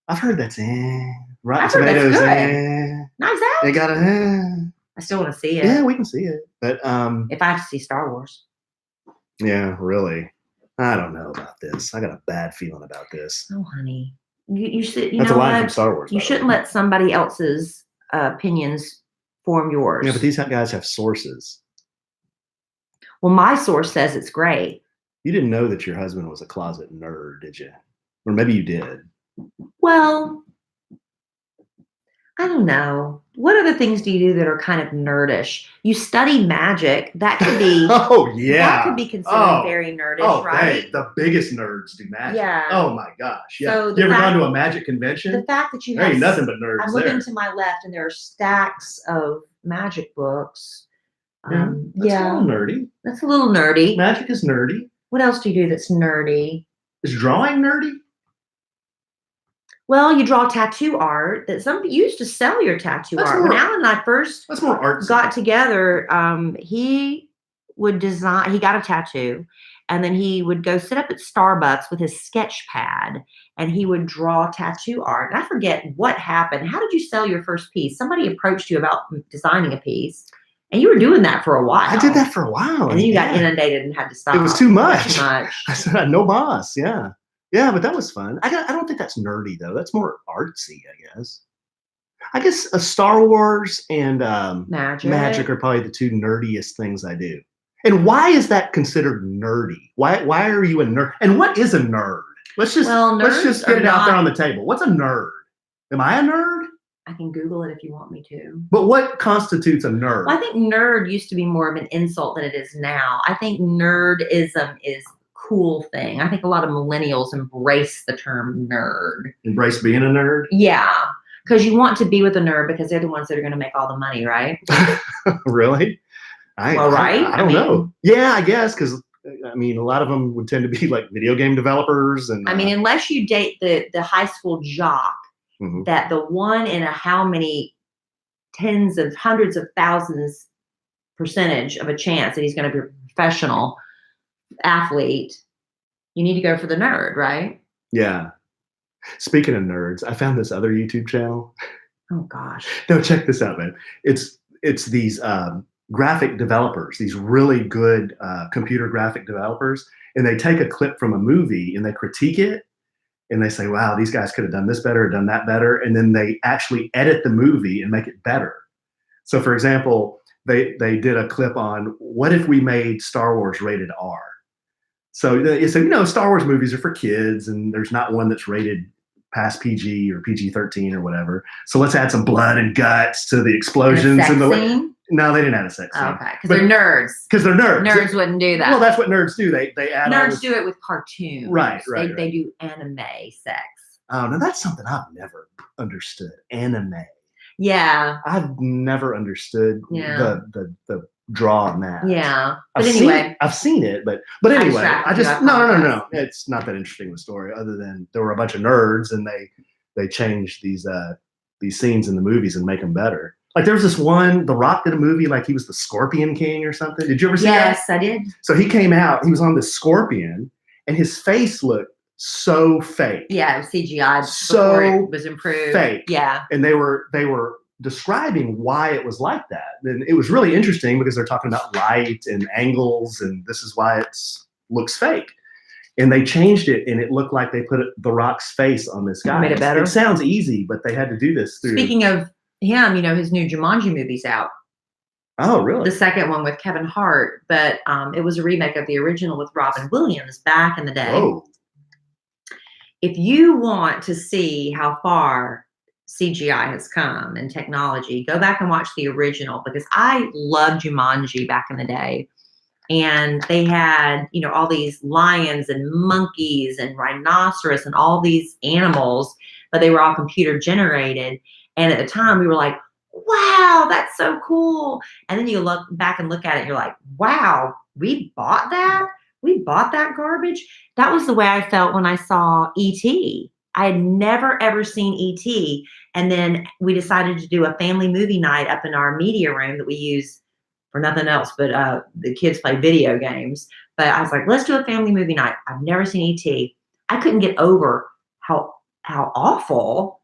I've heard that's Rotten I've heard that's Tomatoes. good. Knives Out. They got I still want to see it. Yeah, we can see it, but if I have to see Star Wars. Yeah, really. I don't know about this. I got a bad feeling about this. Oh, honey, you should. You That's know a line what? from Star Wars. You shouldn't let somebody else's opinions form yours. Yeah, but these guys have sources. Well, my source says it's great. You didn't know that your husband was a closet nerd, did you? Or maybe you did. Well, I don't know. What other things do you do that are kind of nerdish? You study magic. That could be. Oh yeah. That could be considered very nerdish, right? Hey, the biggest nerds do magic. Yeah. Oh my gosh. Yeah. So you ever gone to a magic convention? The fact that you there have ain't nothing but nerds I'm there. looking to my left, and there are stacks of magic books. That's a little nerdy. That's a little nerdy. Magic is nerdy. What else do you do that's nerdy? Is drawing nerdy? Well, you draw tattoo art. That some you used to sell your tattoo art. When Alan and I first that's more artsy. Got together, he would design. He got a tattoo, and then he would go sit up at Starbucks with his sketch pad, and he would draw tattoo art. And I forget what happened. How did you sell your first piece? Somebody approached you about designing a piece, and you were doing that for a while. I did that for a while, and then you got inundated and had to stop. It was too much. Too much. I said, no boss. Yeah. Yeah, but that was fun. I don't think that's nerdy, though. That's more artsy, I guess. I guess Star Wars and magic are probably the two nerdiest things I do. And why is that considered nerdy? Why are you a nerd? And what is a nerd? Let's just get it out there on the table. What's a nerd? Am I a nerd? I can Google it if you want me to. But what constitutes a nerd? Well, I think nerd used to be more of an insult than it is now. I think nerdism is cool thing. I think a lot of millennials embrace the term nerd. Embrace being a nerd? Yeah. Because you want to be with a nerd because they're the ones that are going to make all the money, right? Really? Right? I don't know. Yeah, I guess, because I mean, a lot of them would tend to be like video game developers. And I mean, unless you date the high school jock, that the one in a how many tens of hundreds of thousands percentage of a chance that he's going to be a professional athlete, you need to go for the nerd, right? Yeah. Speaking of nerds, I found this other YouTube channel. Oh gosh. No, check this out, man. It's these graphic developers, these really good computer graphic developers, and they take a clip from a movie and they critique it, and they say, wow, these guys could have done this better or done that better. And then they actually edit the movie and make it better. So for example, they did a clip on what if we made Star Wars rated R? So it's, Star Wars movies are for kids and there's not one that's rated past PG or PG-13 or whatever. So let's add some blood and guts to the explosions. And the sex scene? No, they didn't add a sex scene. Okay, because they're nerds. Because they're nerds. Nerds wouldn't do that. Well, that's what nerds do. They add nerds do it with cartoons. Right. They do anime sex. Oh, no, that's something I've never understood. Anime. Yeah. I've never understood the draw on that. Yeah. But anyway. I've seen it, but anyway, no. It's not that interesting of a story, other than there were a bunch of nerds and they changed these scenes in the movies and make them better. Like there was this one, The Rock did a movie like he was the Scorpion King or something. Did you ever see that? Yes, I did. So he came out, he was on the scorpion, and his face looked so fake. Yeah, it was CGI so before it was improved. Fake. Yeah. And they were describing why it was like that. And it was really interesting because they're talking about light and angles, and this is why it looks fake. And they changed it, and it looked like they put The Rock's face on this guy. Made it better. It sounds easy, but they had to do this through. Speaking of him, his new Jumanji movie's out. Oh, really? The second one with Kevin Hart, but it was a remake of the original with Robin Williams back in the day. Oh. If you want to see how far CGI has come in technology, go back and watch the original, because I loved Jumanji back in the day. And they had, all these lions and monkeys and rhinoceros and all these animals, but they were all computer generated. And at the time we were like, wow, that's so cool. And then you look back and look at it and you're like, wow, we bought that? We bought that garbage? That was the way I felt when I saw E.T. I had never, ever seen E.T. And then we decided to do a family movie night up in our media room that we use for nothing else, but the kids play video games. But I was like, let's do a family movie night. I've never seen E.T. I couldn't get over how awful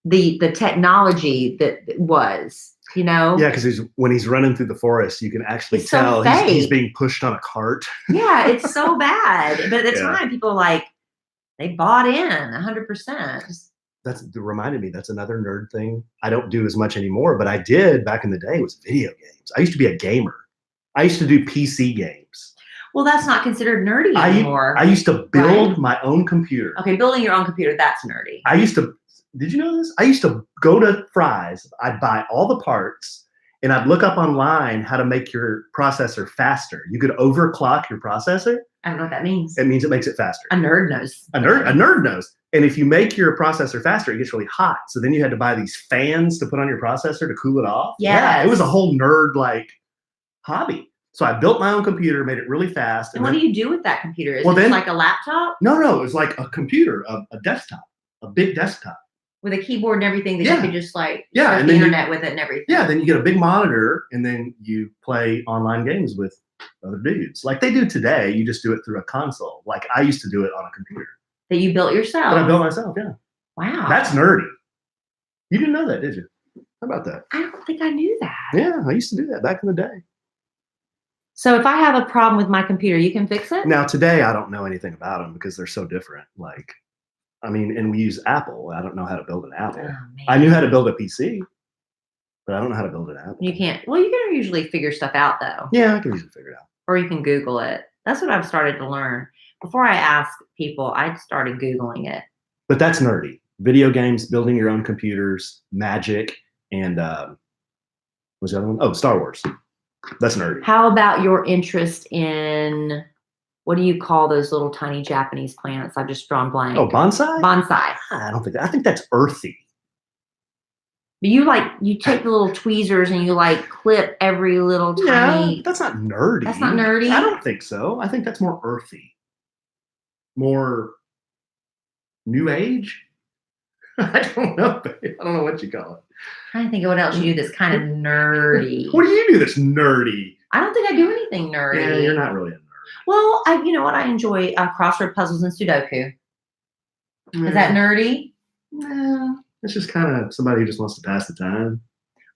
the technology that was, Yeah, because when he's running through the forest, you can actually tell he's being pushed on a cart. Yeah, it's so bad. But at the time, people they bought in 100%. That reminded me, that's another nerd thing I don't do as much anymore, but I did back in the day, was video games. I used to be a gamer. I used to do PC games. Well, that's not considered nerdy anymore. I used to build my own computer. Okay, building your own computer, that's nerdy. Did you know this? I used to go to Fry's, I'd buy all the parts, and I'd look up online how to make your processor faster. You could overclock your processor. I don't know what that means. It means it makes it faster. A nerd knows. A nerd knows. And if you make your processor faster, it gets really hot. So then you had to buy these fans to put on your processor to cool it off. Yes. Yeah, it was a whole nerd hobby. So I built my own computer, made it really fast. And what do you do with that computer? Is it like a laptop? No, it was like a computer, a desktop, a big desktop. With a keyboard and everything that you could just surf and the internet with it and everything. Yeah, then you get a big monitor and then you play online games with other dudes. Like they do today, you just do it through a console. Like I used to do it on a computer. That you built yourself? That I built myself, yeah. Wow. That's nerdy. You didn't know that, did you? How about that? I don't think I knew that. Yeah, I used to do that back in the day. So if I have a problem with my computer, you can fix it? Now today, I don't know anything about them because they're so different. And we use Apple. I don't know how to build an Apple. Oh, I knew how to build a PC, but I don't know how to build an Apple. You can't. Well, you can usually figure stuff out, though. Yeah, I can usually figure it out. Or you can Google it. That's what I've started to learn. Before I ask people, I started Googling it. But that's nerdy. Video games, building your own computers, magic, and what was the other one? Oh, Star Wars. That's nerdy. How about your interest in, what do you call those little tiny Japanese plants? I've just drawn blank. Oh, bonsai? Bonsai. I think that's earthy. But you take the little tweezers and you clip every little tiny. Yeah, that's not nerdy. That's not nerdy? I don't think so. I think that's more earthy. More new age? I don't know. I don't know what you call it. I'm trying to think of what else you do that's kind of nerdy. What do you do that's nerdy? I don't think I do anything nerdy. Yeah, you're not really a nerd. Well, you know what? I enjoy crossword puzzles and Sudoku. Yeah. Is that nerdy? No. It's just kind of somebody who just wants to pass the time.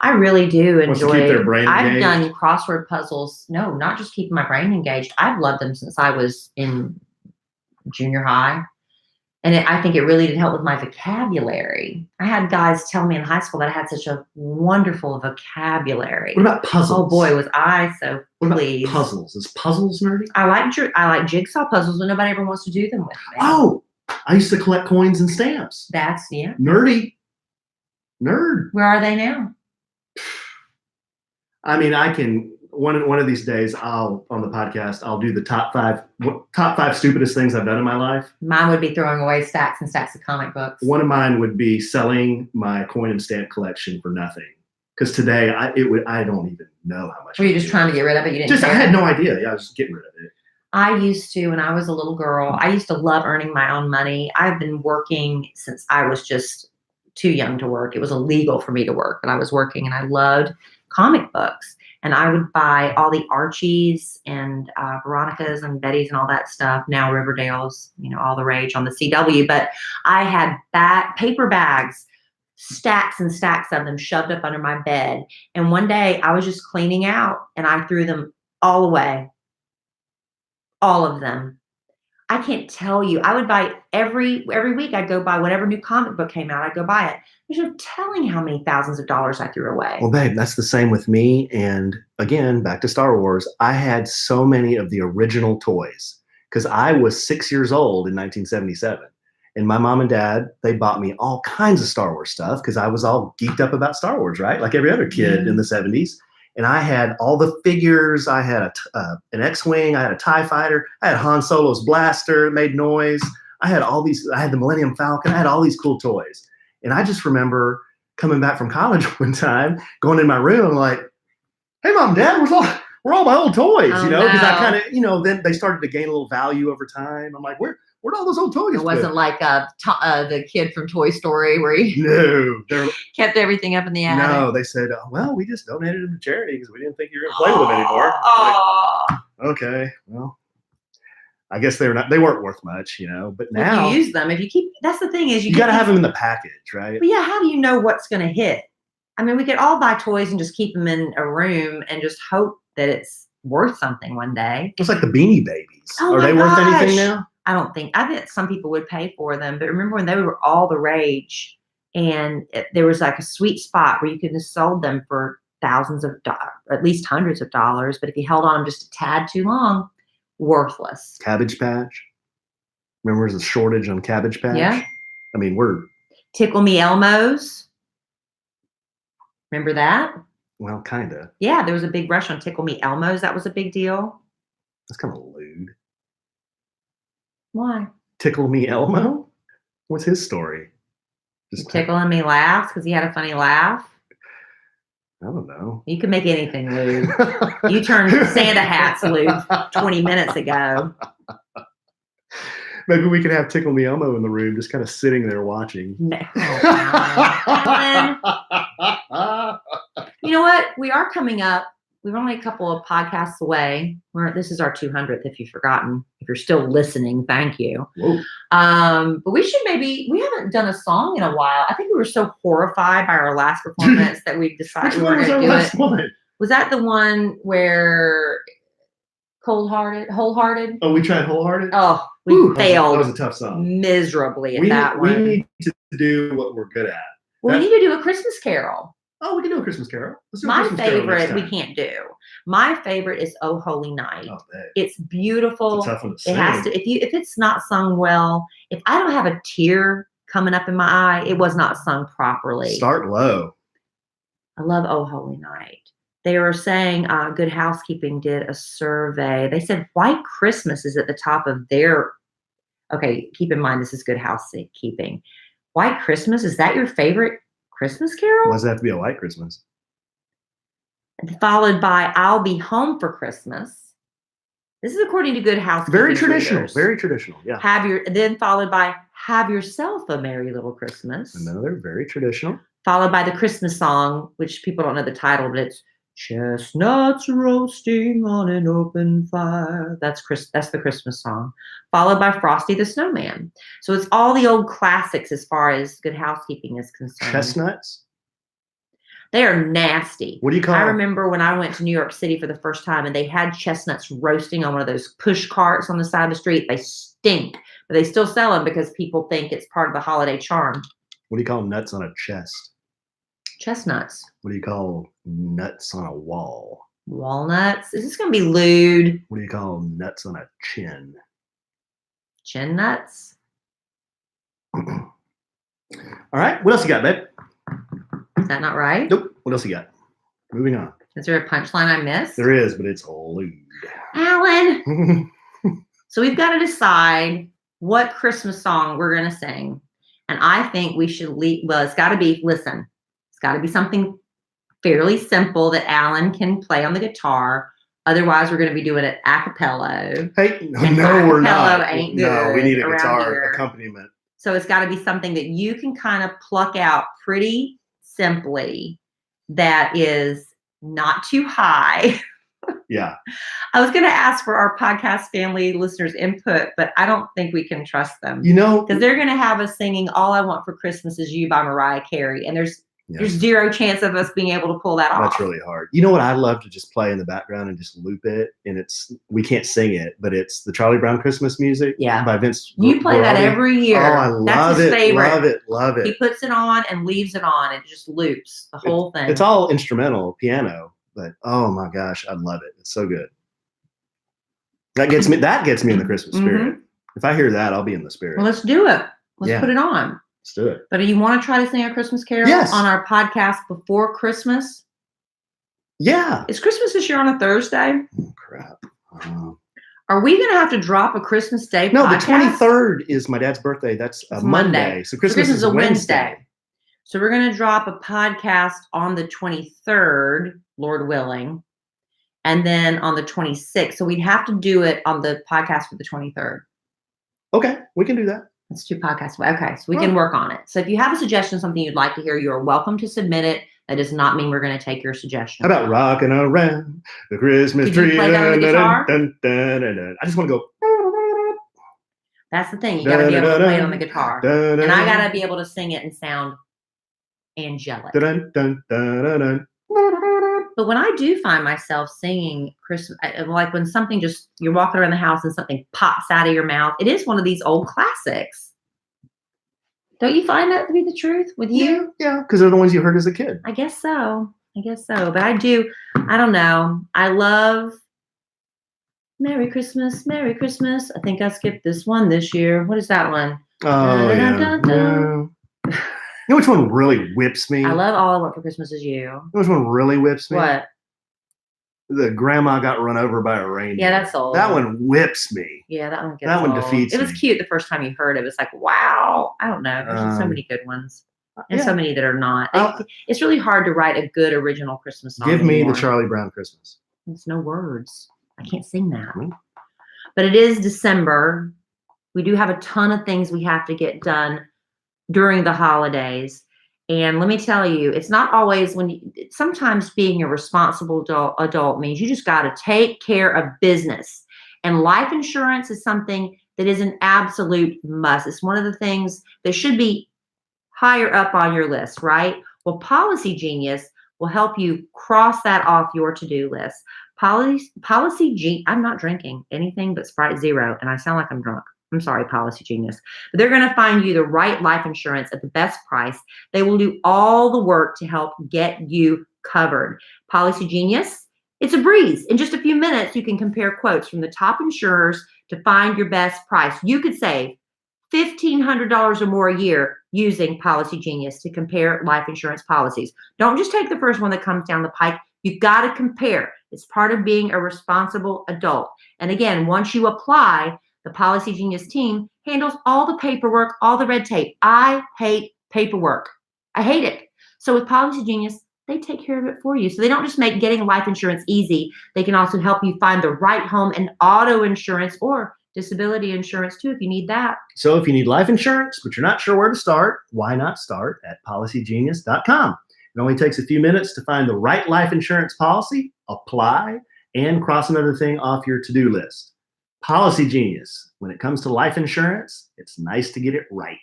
I really do enjoy. Wants to keep their brain engaged. I've done crossword puzzles. No, not just keeping my brain engaged. I've loved them since I was in junior high. And I think it really did help with my vocabulary. I had guys tell me in high school that I had such a wonderful vocabulary. What about puzzles? Oh boy, was I so What about pleased. puzzles? Is puzzles nerdy? I like jigsaw puzzles, but nobody ever wants to do them with me. Oh, I used to collect coins and stamps. That's, yeah. Nerdy. Nerd. Where are they now? I mean, I can one of these days on the podcast I'll do the top five stupidest things I've done in my life. Mine would be throwing away stacks and stacks of comic books. One of mine would be selling my coin and stamp collection for nothing. Because today I don't even know how much. Were you just trying to get rid of it? You didn't. I had no idea. Yeah, I was just getting rid of it. I used to, when I was a little girl, I used to love earning my own money. I've been working since I was just too young to work. It was illegal for me to work, but I was working, and I loved comic books. And I would buy all the Archies and Veronicas and Bettys and all that stuff. Now Riverdale's, all the rage on the CW. But I had paper bags, stacks and stacks of them shoved up under my bed. And one day I was just cleaning out, and I threw them all away. All of them. I can't tell you. I would buy every week. I'd go buy whatever new comic book came out. I'd go buy it. There's no telling how many thousands of dollars I threw away. Well, babe, that's the same with me. And again, back to Star Wars. I had so many of the original toys because I was 6 years old in 1977. And my mom and dad, they bought me all kinds of Star Wars stuff because I was all geeked up about Star Wars, right? Like every other kid in the 70s. And I had all the figures. I had an X-Wing. I had a TIE fighter. I had Han Solo's blaster. It made noise. I had all these. I had the Millennium Falcon. I had all these cool toys. And I just remember coming back from college one time, going in my room, like, hey, Mom, Dad, where's all my old toys? Oh, Because I kind of, then they started to gain a little value over time. I'm like, where'd all those old toys It wasn't like the kid from Toy Story where he kept everything up in the attic. No, they said, well, we just donated them to charity because we didn't think you were going to play with them anymore. Like, okay, well, I guess they weren't worth much, but now if you use them, that's the thing is you got to have them in the package, right? But yeah, how do you know what's going to hit? I mean, we could all buy toys and just keep them in a room and just hope that it's worth something one day. It's like the Beanie Babies. Oh, are they worth anything now? I bet some people would pay for them, but remember when they were all the rage and there was like a sweet spot where you could have sold them for thousands of dollars, at least hundreds of dollars. But if you held on them just a tad too long, worthless. Cabbage Patch. Remember there's a shortage on Cabbage Patch? Yeah. I mean, Tickle Me Elmos. Remember that? Well, kind of. Yeah, there was a big rush on Tickle Me Elmos. That was a big deal. That's kind of lewd. Why? Tickle Me Elmo? What's his story? Just tickling me laughs because he had a funny laugh. I don't know. You can make anything lewd. You turned Santa hats lewd 20 minutes ago. Maybe we could have Tickle Me Elmo in the room, just kind of sitting there watching. No. You know what? We are coming up. We're only a couple of podcasts away. This is our 200th, if you've forgotten. If you're still listening, thank you. But we haven't done a song in a while. I think we were so horrified by our last performance that we decided we were going to do it. One? Was that the one where Wholehearted? Oh, we tried Wholehearted? Oh, we failed. That was a tough song. Miserably at that one. We need to do what we're good at. Well, we need to do a Christmas Carol. Oh, we can do a Christmas Carol. Let's do My favorite we can't do. My favorite is "Oh Holy Night." Oh, it's beautiful. It's a tough one to sing. It has to. If it's not sung well, if I don't have a tear coming up in my eye, it was not sung properly. Start low. I love "Oh Holy Night." They were saying Good Housekeeping did a survey. They said White Christmas is at the top of their. Okay, keep in mind this is Good Housekeeping. White Christmas, is that your favorite Christmas Carol? Why does it have to be a white Christmas? Followed by I'll Be Home for Christmas. This is according to Good Housekeeping. Very traditional. Readers. Very traditional. Yeah. Then followed by Have Yourself a Merry Little Christmas. Another very traditional. Followed by the Christmas song, which people don't know the title, but it's Chestnuts Roasting on an Open Fire. That's the Christmas song. Followed by Frosty the Snowman. So it's all the old classics as far as Good Housekeeping is concerned. Chestnuts? They are nasty. What do you call? I remember when I went to New York City for the first time and they had chestnuts roasting on one of those push carts on the side of the street. They stink, but they still sell them because people think it's part of the holiday charm. What do you call nuts on a chest? Chestnuts. What do you call nuts on a wall? Walnuts. Is this going to be lewd? What do you call nuts on a chin? Chin nuts. All right. What else you got, babe? Is that not right? Nope. What else you got? Moving on. Is there a punchline I missed? There is, but it's lewd. Alan. So we've got to decide what Christmas song we're going to sing. And I think we should it's got to be, listen, it's got to be something fairly simple that Alan can play on the guitar. Otherwise, we're going to be doing it a cappella. Hey, And no, we're not. ain't No, we good need a around guitar here. accompaniment. So it's got to be something that you can kind of pluck out pretty simply that is not too high. Yeah. I was going to ask for our podcast family listeners' input, but I don't think we can trust them. You know, Because they're going to have us singing All I Want for Christmas Is You by Mariah Carey. And there's zero chance of us being able to pull that off. That's really hard. You know what I love to just play in the background and just loop it, and we can't sing it, but it's the Charlie Brown Christmas music by Vince. You play that every year. Oh, I love That's his favorite. Love it. He puts it on and leaves it on. It just loops the whole thing. It's all instrumental piano, but oh my gosh, I love it. It's so good. That gets me in the Christmas spirit. If I hear that, I'll be in the spirit. Well, let's do it. Let's put it on. Let's do it. But do you want to try to sing a Christmas carol on our podcast before Christmas? Yeah. Is Christmas this year on a Thursday? Oh, crap. Are we going to have to drop a Christmas Day No, podcast? the 23rd is my dad's birthday. That's a Monday. So Christmas is a Wednesday. So we're going to drop a podcast on the 23rd, Lord willing, and then on the 26th. So we'd have to do it on the podcast for the 23rd. Okay, we can do that. That's 2 podcasts away. Okay, so we can work on it. So if you have a suggestion, something you'd like to hear, you are welcome to submit it. That does not mean we're going to take your suggestion. How about rocking around the Christmas tree? You play that on the guitar? I just want to go. That's the thing. You got to be able to play it on the guitar. And I got to be able to sing it and sound angelic. But when I do find myself singing Christmas, like when something you're walking around the house and something pops out of your mouth, it is one of these old classics. Don't you find that to be the truth with you? Yeah, because they're the ones you heard as a kid. I guess so. But I don't know. I love Merry Christmas, Merry Christmas. I think I skipped this one this year. What is that one? Oh, yeah. You know which one really whips me? I love All I Want for Christmas Is You. You know which one really whips me? What? The grandma got run over by a reindeer. Yeah, that's old. That one whips me. Yeah, that one gets That one old. defeats It was me. cute the first time you heard it. It was like, wow. I don't know. There's just so many good ones. And so many that are not. It's really hard to write a good original Christmas song. Give me anymore. the Charlie Brown Christmas. There's no words. I can't sing that. But it is December. We do have a ton of things we have to get done during the holidays. And let me tell you, it's not always sometimes being a responsible adult means you just got to take care of business. And life insurance is something that is an absolute must. It's one of the things that should be higher up on your list, right? Well, Policy Genius will help you cross that off your to-do list. I'm not drinking anything but Sprite Zero, and I sound like I'm drunk. I'm sorry, Policy Genius. But they're going to find you the right life insurance at the best price. They will do all the work to help get you covered. Policy Genius, it's a breeze. In just a few minutes, you can compare quotes from the top insurers to find your best price. You could save $1,500 or more a year using Policy Genius to compare life insurance policies. Don't just take the first one that comes down the pike. You've got to compare. It's part of being a responsible adult. And again, once you apply, the Policy Genius team handles all the paperwork, all the red tape. I hate paperwork. I hate it. So with Policy Genius, they take care of it for you. So they don't just make getting life insurance easy. They can also help you find the right home and auto insurance or disability insurance too, if you need that. So if you need life insurance, but you're not sure where to start, why not start at policygenius.com? It only takes a few minutes to find the right life insurance policy, apply, and cross another thing off your to-do list. Policy Genius. When it comes to life insurance, it's nice to get it right.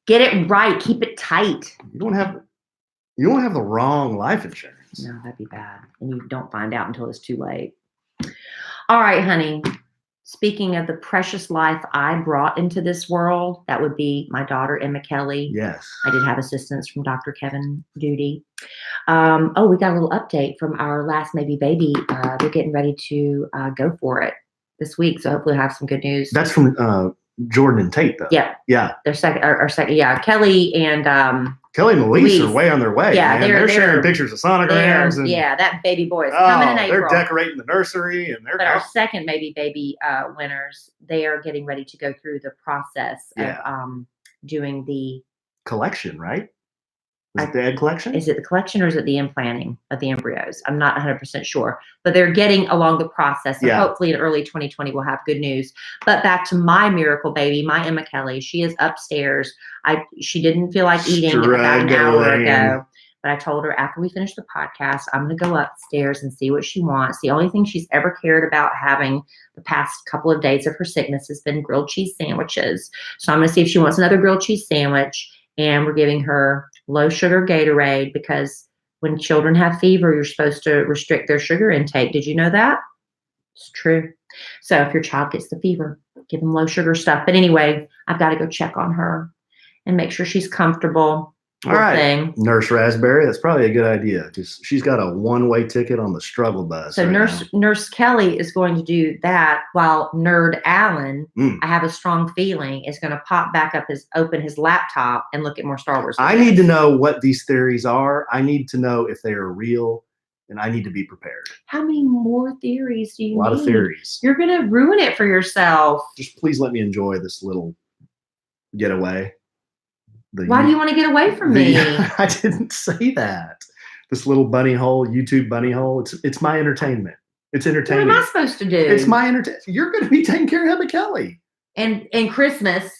Get it right. Keep it tight. You don't have You don't have the wrong life insurance. No, that'd be bad. And you don't find out until it's too late. All right, honey. Speaking of the precious life I brought into this world, that would be my daughter, Emma Kelly. Yes. I did have assistance from Dr. Kevin Duty. We got a little update from our last maybe baby. They're getting ready to go for it this week. So hopefully we'll have some good news. That's from Jordan and Tate, though. Yeah. Yeah. Their second, our second, yeah. Kelly and Kelly and Elise Louise. are way on their way. Yeah, man. They're sharing pictures of sonograms. And, yeah, that baby boy is coming in April. They're decorating the nursery. And they're But our second baby winners, they are getting ready to go through the process of doing the collection, right? Is it the egg collection? Is it the collection or is it the implanting of the embryos? I'm not 100% sure, but they're getting along the process. So hopefully in early 2020, we'll have good news. But back to my miracle baby, my Emma Kelly, she is upstairs. She didn't feel like eating about an hour ago, but I told her after we finish the podcast, I'm going to go upstairs and see what she wants. The only thing she's ever cared about having the past couple of days of her sickness has been grilled cheese sandwiches. So I'm going to see if she wants another grilled cheese sandwich. And we're giving her low sugar Gatorade because when children have fever, you're supposed to restrict their sugar intake. Did you know that? It's true. So if your child gets the fever, give them low sugar stuff. But anyway, I've got to go check on her and make sure she's comfortable. All right, Nurse Raspberry. That's probably a good idea because she's got a one-way ticket on the struggle bus. So Nurse Kelly is going to do that while Nerd Allen, I have a strong feeling, is going to pop back up open his laptop and look at more Star Wars. I need to know what these theories are. I need to know if they are real, and I need to be prepared. How many more theories do you need? A lot of theories. You're going to ruin it for yourself. Just please let me enjoy this little getaway. Why do you want to get away from me? I didn't say that. This little bunny hole, YouTube bunny hole. It's my entertainment. It's entertainment. What am I supposed to do? It's my entertainment. You're going to be taking care of Emma Kelly. And Christmas.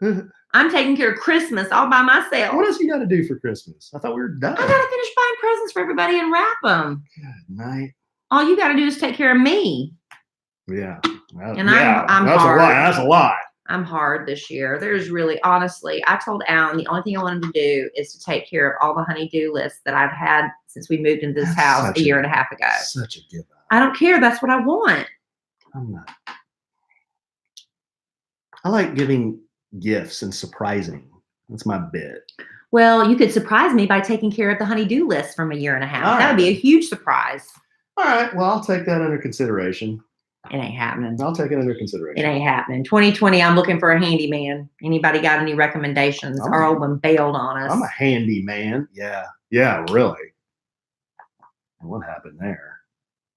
I'm taking care of Christmas all by myself. What else you got to do for Christmas? I thought we were done. I got to finish buying presents for everybody and wrap them. Good night. All you got to do is take care of me. Yeah. And I'm that's hard. A lot. That's a lot. I'm hard this year. There's really, honestly, I told Alan the only thing I wanted to do is to take care of all the honey-do lists that I've had since we moved into this house a year and a half ago. Such a give up. I don't care. That's what I want. I'm not. I like giving gifts and surprising. That's my bit. Well, you could surprise me by taking care of the honey-do list from a year and a half. That would be a huge surprise. All right. Well, I'll take that under consideration. It ain't happening. I'll take it under consideration. It ain't happening. 2020, I'm looking for a handyman. Anybody got any recommendations? Our old one bailed on us. I'm a handyman. Yeah. Yeah, really. What happened there?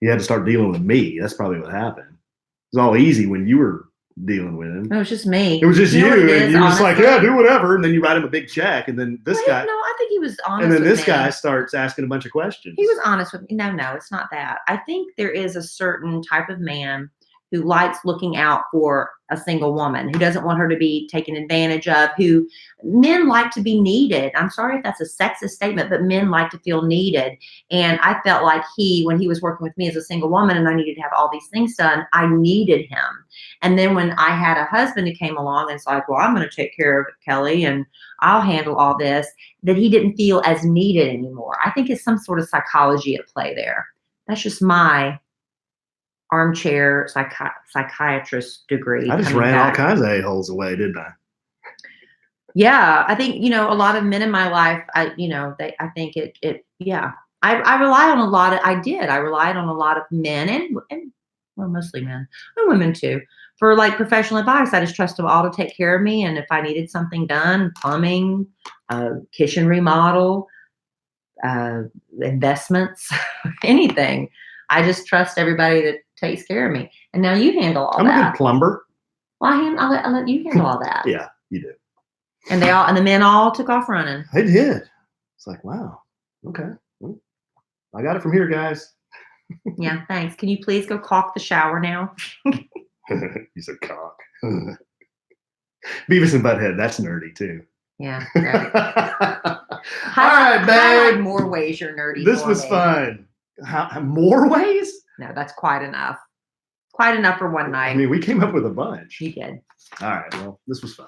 He had to start dealing with me. That's probably what happened. It was all easy when you were dealing with him. It was just me. It was just you. And you were just like, yeah, do whatever. And then you write him a big check. And then this guy. No, I think he was honest. And then this guy starts asking a bunch of questions. He was honest with me. No, it's not that. I think there is a certain type of man who likes looking out for a single woman, who doesn't want her to be taken advantage of, who men like to be needed. I'm sorry if that's a sexist statement, but men like to feel needed. And I felt like when he was working with me as a single woman and I needed to have all these things done, I needed him. And then when I had a husband who came along and it's like, well, I'm going to take care of Kelly and I'll handle all this, that he didn't feel as needed anymore. I think it's some sort of psychology at play there. That's just my armchair psychiatrist degree. I just ran all kinds of a-holes away, didn't I? Yeah, I think, a lot of men in my life, I rely on a lot of, I relied on a lot of men and well, mostly men and women too, for like professional advice. I just trust them all to take care of me. And if I needed something done, plumbing, kitchen remodel, investments, anything, I just trust everybody that takes care of me. And now you handle all that. I'm a good plumber. Well, I'll let you handle all that. Yeah, you do. And the men all took off running. They did. It's like, wow. Okay. Well, I got it from here, guys. Yeah, thanks. Can you please go caulk the shower now? You said caulk. Beavis and Butthead, that's nerdy too. Yeah. Right. All right, babe. Highlight more ways you're nerdy. This was fun. More ways? No, that's quite enough. Quite enough for one night. I mean, we came up with a bunch. You did. All right. Well, this was fun.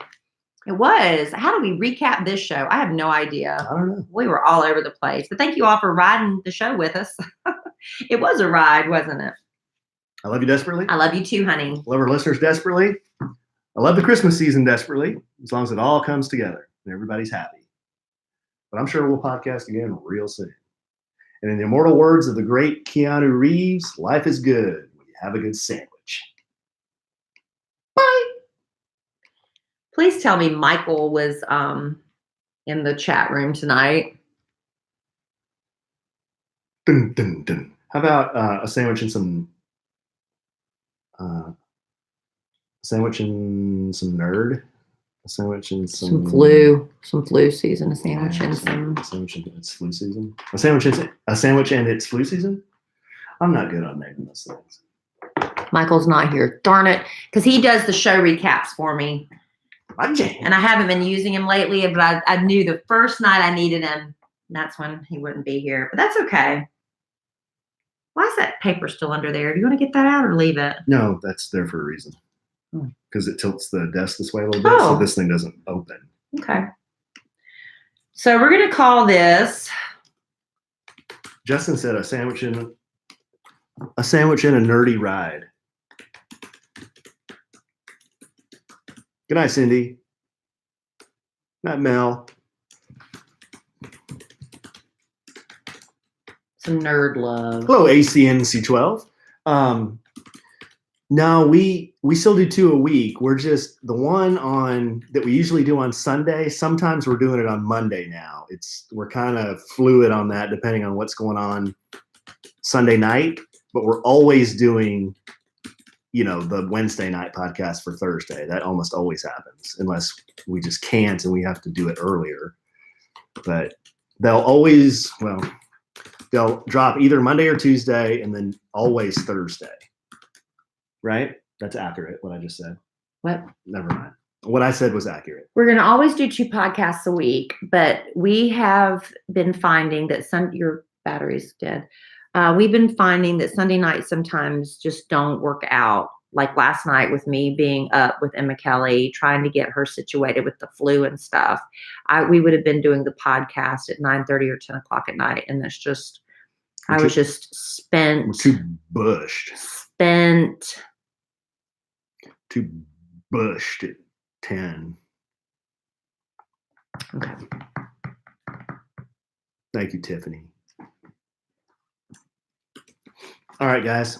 It was. How do we recap this show? I have no idea. I don't know. We were all over the place. But thank you all for riding the show with us. It was a ride, wasn't it? I love you desperately. I love you too, honey. Love our listeners desperately. I love the Christmas season desperately, as long as it all comes together and everybody's happy. But I'm sure we'll podcast again real soon. And in the immortal words of the great Keanu Reeves, life is good when you have a good sandwich. Bye. Please tell me Michael was in the chat room tonight. Dun, dun, dun. How about a sandwich and some nerd? A sandwich and some flu season. A sandwich and some. A sandwich and its flu season. A sandwich and its flu season. I'm not good on naming those things. Michael's not here. Darn it, because he does the show recaps for me. My jam. And I haven't been using him lately, but I knew the first night I needed him, that's when he wouldn't be here. But that's okay. Why is that paper still under there? Do you want to get that out or leave it? No, that's there for a reason. Because it tilts the desk this way a little bit, so this thing doesn't open. Okay. So we're going to call this. Justin said a sandwich and a nerdy ride. Good night, Cindy. Night, Mel. Some nerd love. Hello, ACNC12. No, we still do 2 a week. We're just the one that we usually do on Sunday. Sometimes we're doing it on Monday now. We're kind of fluid on that depending on what's going on Sunday night, but we're always doing the Wednesday night podcast for Thursday. That almost always happens unless we just can't and we have to do it earlier. But they'll drop either Monday or Tuesday and then always Thursday. Right? That's accurate, what I just said. What? Never mind. What I said was accurate. We're going to always do 2 podcasts a week, but we have been finding that your battery's dead. We've been finding that Sunday nights sometimes just don't work out. Like last night with me being up with Emma Kelly, trying to get her situated with the flu and stuff. We would have been doing the podcast at 9:30 or 10 o'clock at night. And that's just, I was just spent. We're too bushed. Too bushed at 10. Okay. Thank you, Tiffany. All right, guys.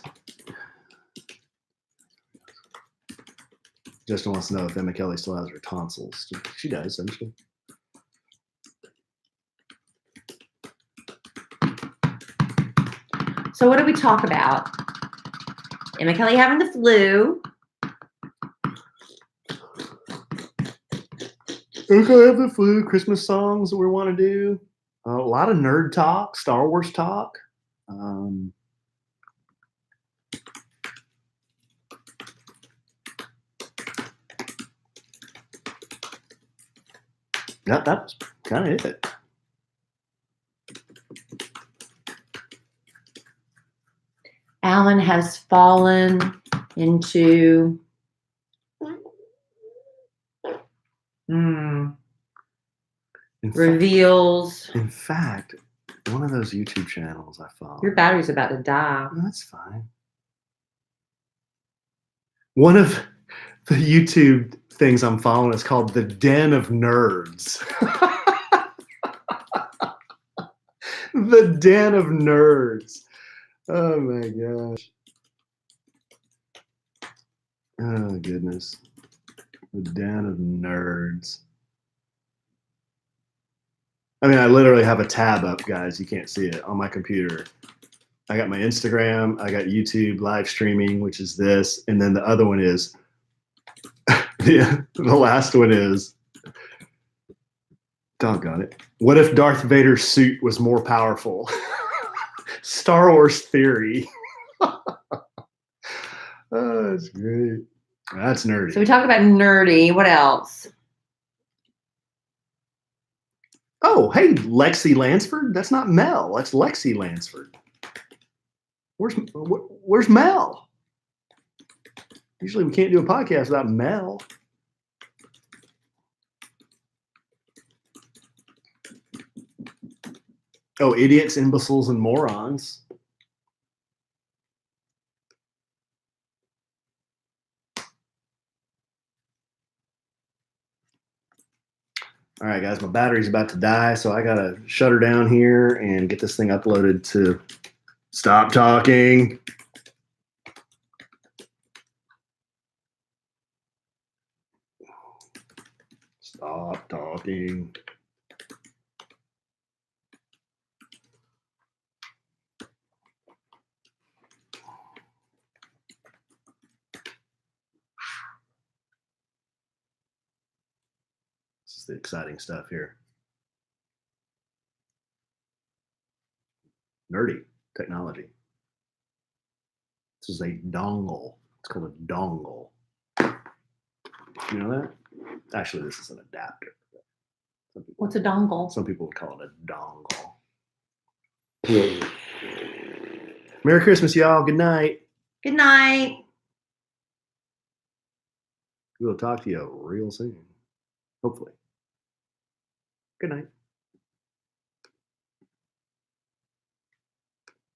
Justin wants to know if Emma Kelly still has her tonsils. She does, doesn't she? So what did we talk about? Emma Kelly having the flu. Okay, have the flu, Christmas songs that we want to do. A lot of nerd talk, Star Wars talk. Yeah, that's kind of it. Alan has fallen into reveals. In fact, one of those YouTube channels I follow. Your battery's about to die. No, that's fine. One of the YouTube things I'm following is called The Den of Nerds. The Den of Nerds. Oh my gosh. Oh goodness. The Den of Nerds. I mean, I literally have a tab up, guys. You can't see it on my computer. I got my Instagram. I got YouTube live streaming, which is this. And then the other one is, the last one is, doggone it. What if Darth Vader's suit was more powerful? Star Wars theory. Oh, that's great. That's nerdy. So we talked about nerdy. What else? Oh, hey, Lexi Lansford. That's not Mel. That's Lexi Lansford. Where's Mel? Usually we can't do a podcast without Mel. Oh, idiots, imbeciles, and morons. All right, guys, my battery's about to die, so I gotta shut her down here and get this thing uploaded to Stop Talking. Stop talking. This is the exciting stuff here. Nerdy technology. This is a dongle. It's called a dongle. You know that? Actually, this is an adapter. What's a dongle? Some people would call it a dongle. Merry Christmas, y'all. Good night. Good night. We'll talk to you real soon. Hopefully. Good night.